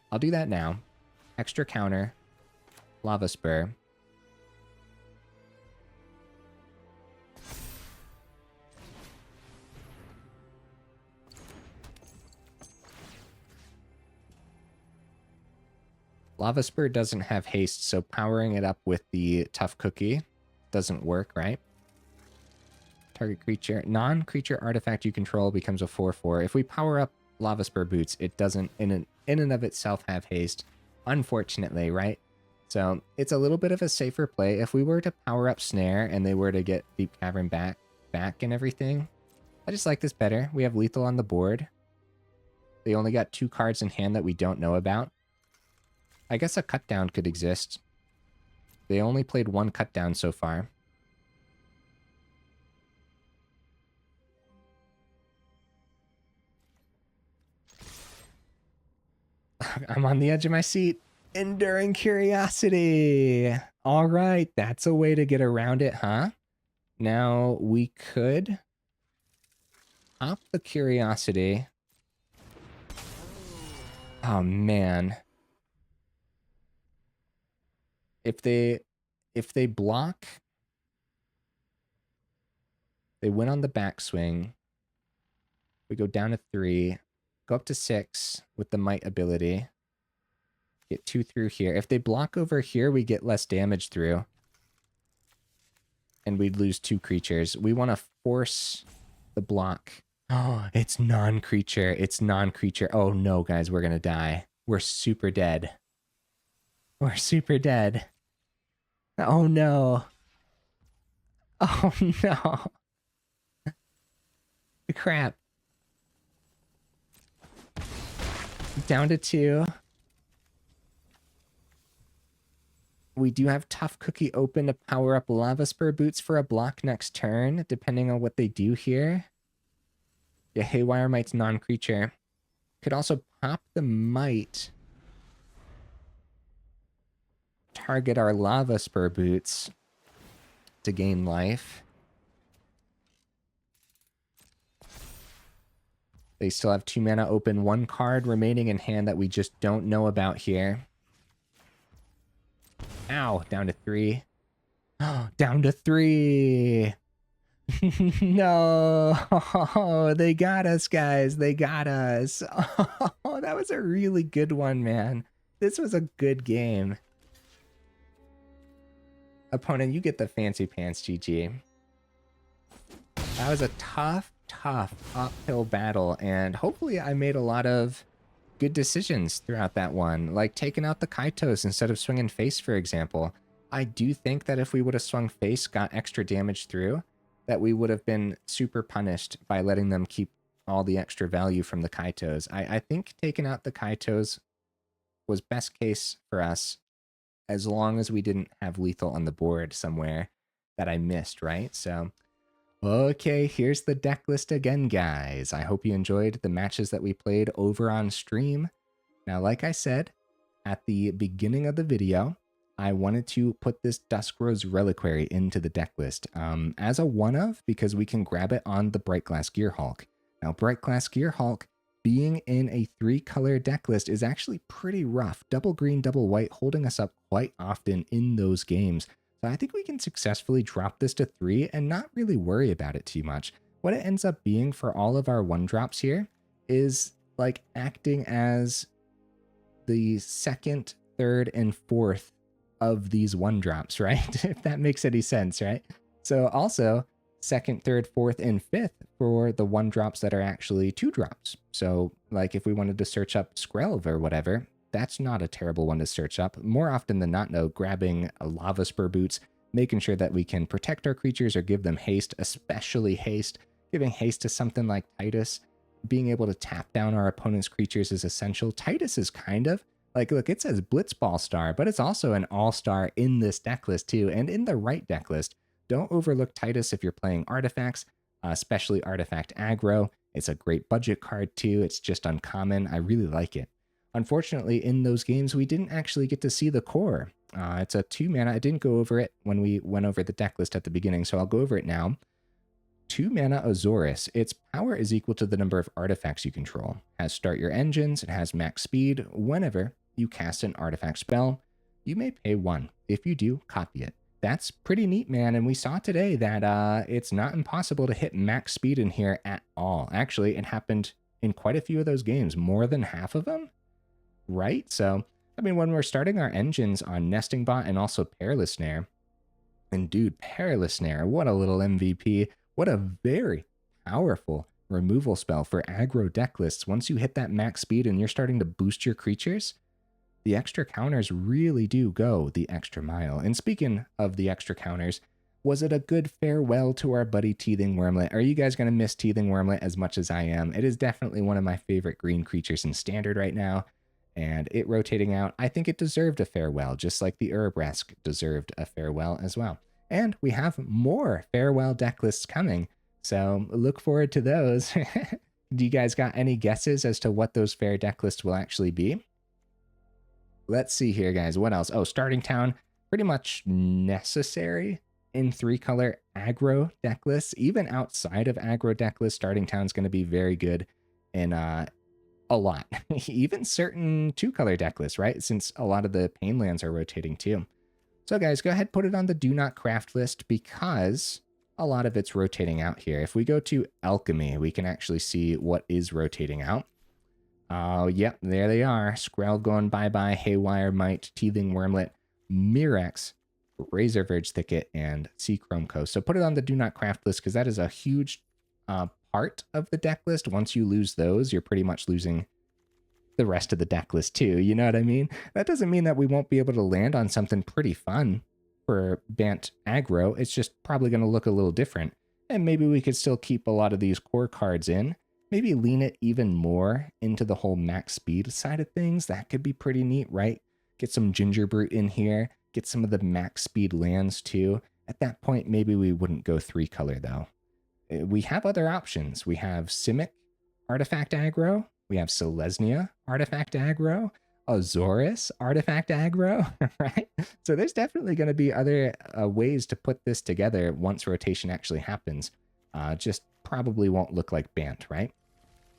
I'll do that now. Extra counter, Lavaspur. Lavaspur doesn't have haste, so powering it up with the Tough Cookie doesn't work, right? Target creature, non-creature artifact you control becomes a 4/4. If we power up Lavaspur Boots, it doesn't in and of itself have haste, unfortunately, right? So it's a little bit of a safer play. If we were to power up Snare and they were to get Deep Cavern back and everything, I just like this better. We have lethal on the board. They only got 2 cards in hand that we don't know about. I guess a cut down could exist. They only played 1 cut down so far. I'm on the edge of my seat. Enduring Curiosity. All right, that's a way to get around it, huh? Now, we could pop the Curiosity. Oh, man. If they block, they win on the backswing. We go down to 3. Go up to 6 with the Mite ability. Get 2 through here. If they block over here, we get less damage through. And we'd lose 2 creatures. We want to force the block. Oh, it's non-creature. It's non-creature. Oh no, guys, we're going to die. We're super dead. We're super dead. Oh no. Oh no. Crap. Down to 2. We do have Tough Cookie open to power up Lavaspur Boots for a block next turn, depending on what they do here. Yeah, Haywire Mite's non-creature. Could also pop the Mite. Target our Lavaspur Boots to gain life. They still have 2 mana open, 1 card remaining in hand that we just don't know about here. Ow, down to 3. Oh, down to 3. No, they got us, guys. They got us. Oh, that was a really good one, man. This was a good game. Opponent, you get the fancy pants, GG. That was a tough uphill battle, and hopefully I made a lot of good decisions throughout that one, like taking out the Kaitos instead of swinging face, for example. I do think that if we would have swung face, got extra damage through, that we would have been super punished by letting them keep all the extra value from the Kaitos. I think taking out the Kaitos was best case for us, as long as we didn't have lethal on the board somewhere that I missed, right? So, okay, here's the deck list again, guys. I hope you enjoyed the matches that we played over on stream. Now, like I said at the beginning of the video, I wanted to put this Duskrose Reliquary into the deck list as a one-of, because we can grab it on the Brightglass Gearhulk. Now, Brightglass Gearhulk being in a 3-color deck list is actually pretty rough. Double green, double white, holding us up quite often in those games. So I think we can successfully drop this to 3 and not really worry about it too much. What it ends up being for all of our 1-drops here is like acting as the 2nd, 3rd, and 4th of these 1-drops, right? If that makes any sense, right? So also 2nd, 3rd, 4th, and 5th for the 1-drops that are actually 2-drops. So like if we wanted to search up Skrelv or whatever, that's not a terrible one to search up. More often than not, though, grabbing a Lavaspur Boots, making sure that we can protect our creatures or give them haste, especially haste. Giving haste to something like Tidus, being able to tap down our opponent's creatures is essential. Tidus is kind of like, look, it says Blitzball star, but it's also an all-star in this deck list too, and in the right deck list. Don't overlook Tidus if you're playing artifacts, especially artifact aggro. It's a great budget card too. It's just uncommon. I really like it. Unfortunately, in those games, we didn't actually get to see the core. It's a 2-mana. I didn't go over it when we went over the deck list at the beginning, so I'll go over it now. 2-mana Azorius. Its power is equal to the number of artifacts you control. Has start your engines. It has max speed. Whenever you cast an artifact spell, you may pay 1. If you do, copy it. That's pretty neat, man. And we saw today that it's not impossible to hit max speed in here at all. Actually, it happened in quite a few of those games, more than half of them, right? So, I mean, when we're starting our engines on Nesting Bot and also Perilous Snare, and dude, Perilous Snare, what a little MVP. What a very powerful removal spell for aggro deck lists. Once you hit that max speed and you're starting to boost your creatures, the extra counters really do go the extra mile. And speaking of the extra counters, was it a good farewell to our buddy Teething Wurmlet? Are you guys going to miss Teething Wurmlet as much as I am? It is definitely one of my favorite green creatures in Standard right now. And it rotating out, I think it deserved a farewell, just like the Urbrask deserved a farewell as well. And we have more farewell deck lists coming, so look forward to those. Do you guys got any guesses as to what those fair deck lists will actually be? Let's see here, guys. What else? Oh, Starting Town, pretty much necessary in 3-color aggro deck lists. Even outside of aggro deck lists, Starting Town is going to be very good in a lot. Even certain 2-color deck lists, right? Since a lot of the pain lands are rotating too. So guys, go ahead, put it on the do not craft list because a lot of it's rotating out here. If we go to Alchemy, we can actually see what is rotating out. Oh, yep, there they are. Skrelv going bye-bye, Haywire Mite, Teething Wurmlet, Mirrex, Razorverge Thicket, and Seachrome Coast. So put it on the do not craft list because that is a huge part of the deck list. Once you lose those, you're pretty much losing the rest of the deck list too, you know what I mean? That doesn't mean that we won't be able to land on something pretty fun for Bant aggro. It's just probably going to look a little different. And maybe we could still keep a lot of these core cards in, maybe lean it even more into the whole max speed side of things. That could be pretty neat, right? Get some Gingerbrute in here, get some of the max speed lands too. At that point, maybe we wouldn't go 3-color though. We have other options. We have Simic artifact aggro. We have Selesnya artifact aggro, Azorius artifact aggro, right? So there's definitely going to be other ways to put this together once rotation actually happens. Just probably won't look like Bant, right?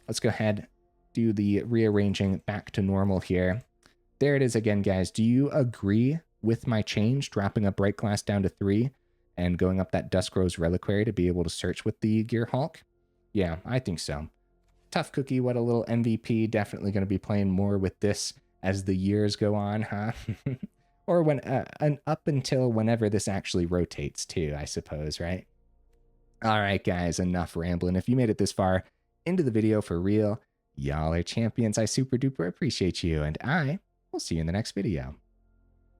Let's go ahead, do the rearranging back to normal here. There it is again, guys. Do you agree with my change, dropping a Brightglass down to 3 and going up that Duskrose Reliquary to be able to search with the Gearhulk? Yeah, I think so. Tough cookie, what a little MVP. Definitely going to be playing more with this as the years go on, huh? Or when up until whenever this actually rotates too, I suppose, right? All right, guys, enough rambling. If you made it this far into the video for real, y'all are champions. I super duper appreciate you, and I will see you in the next video.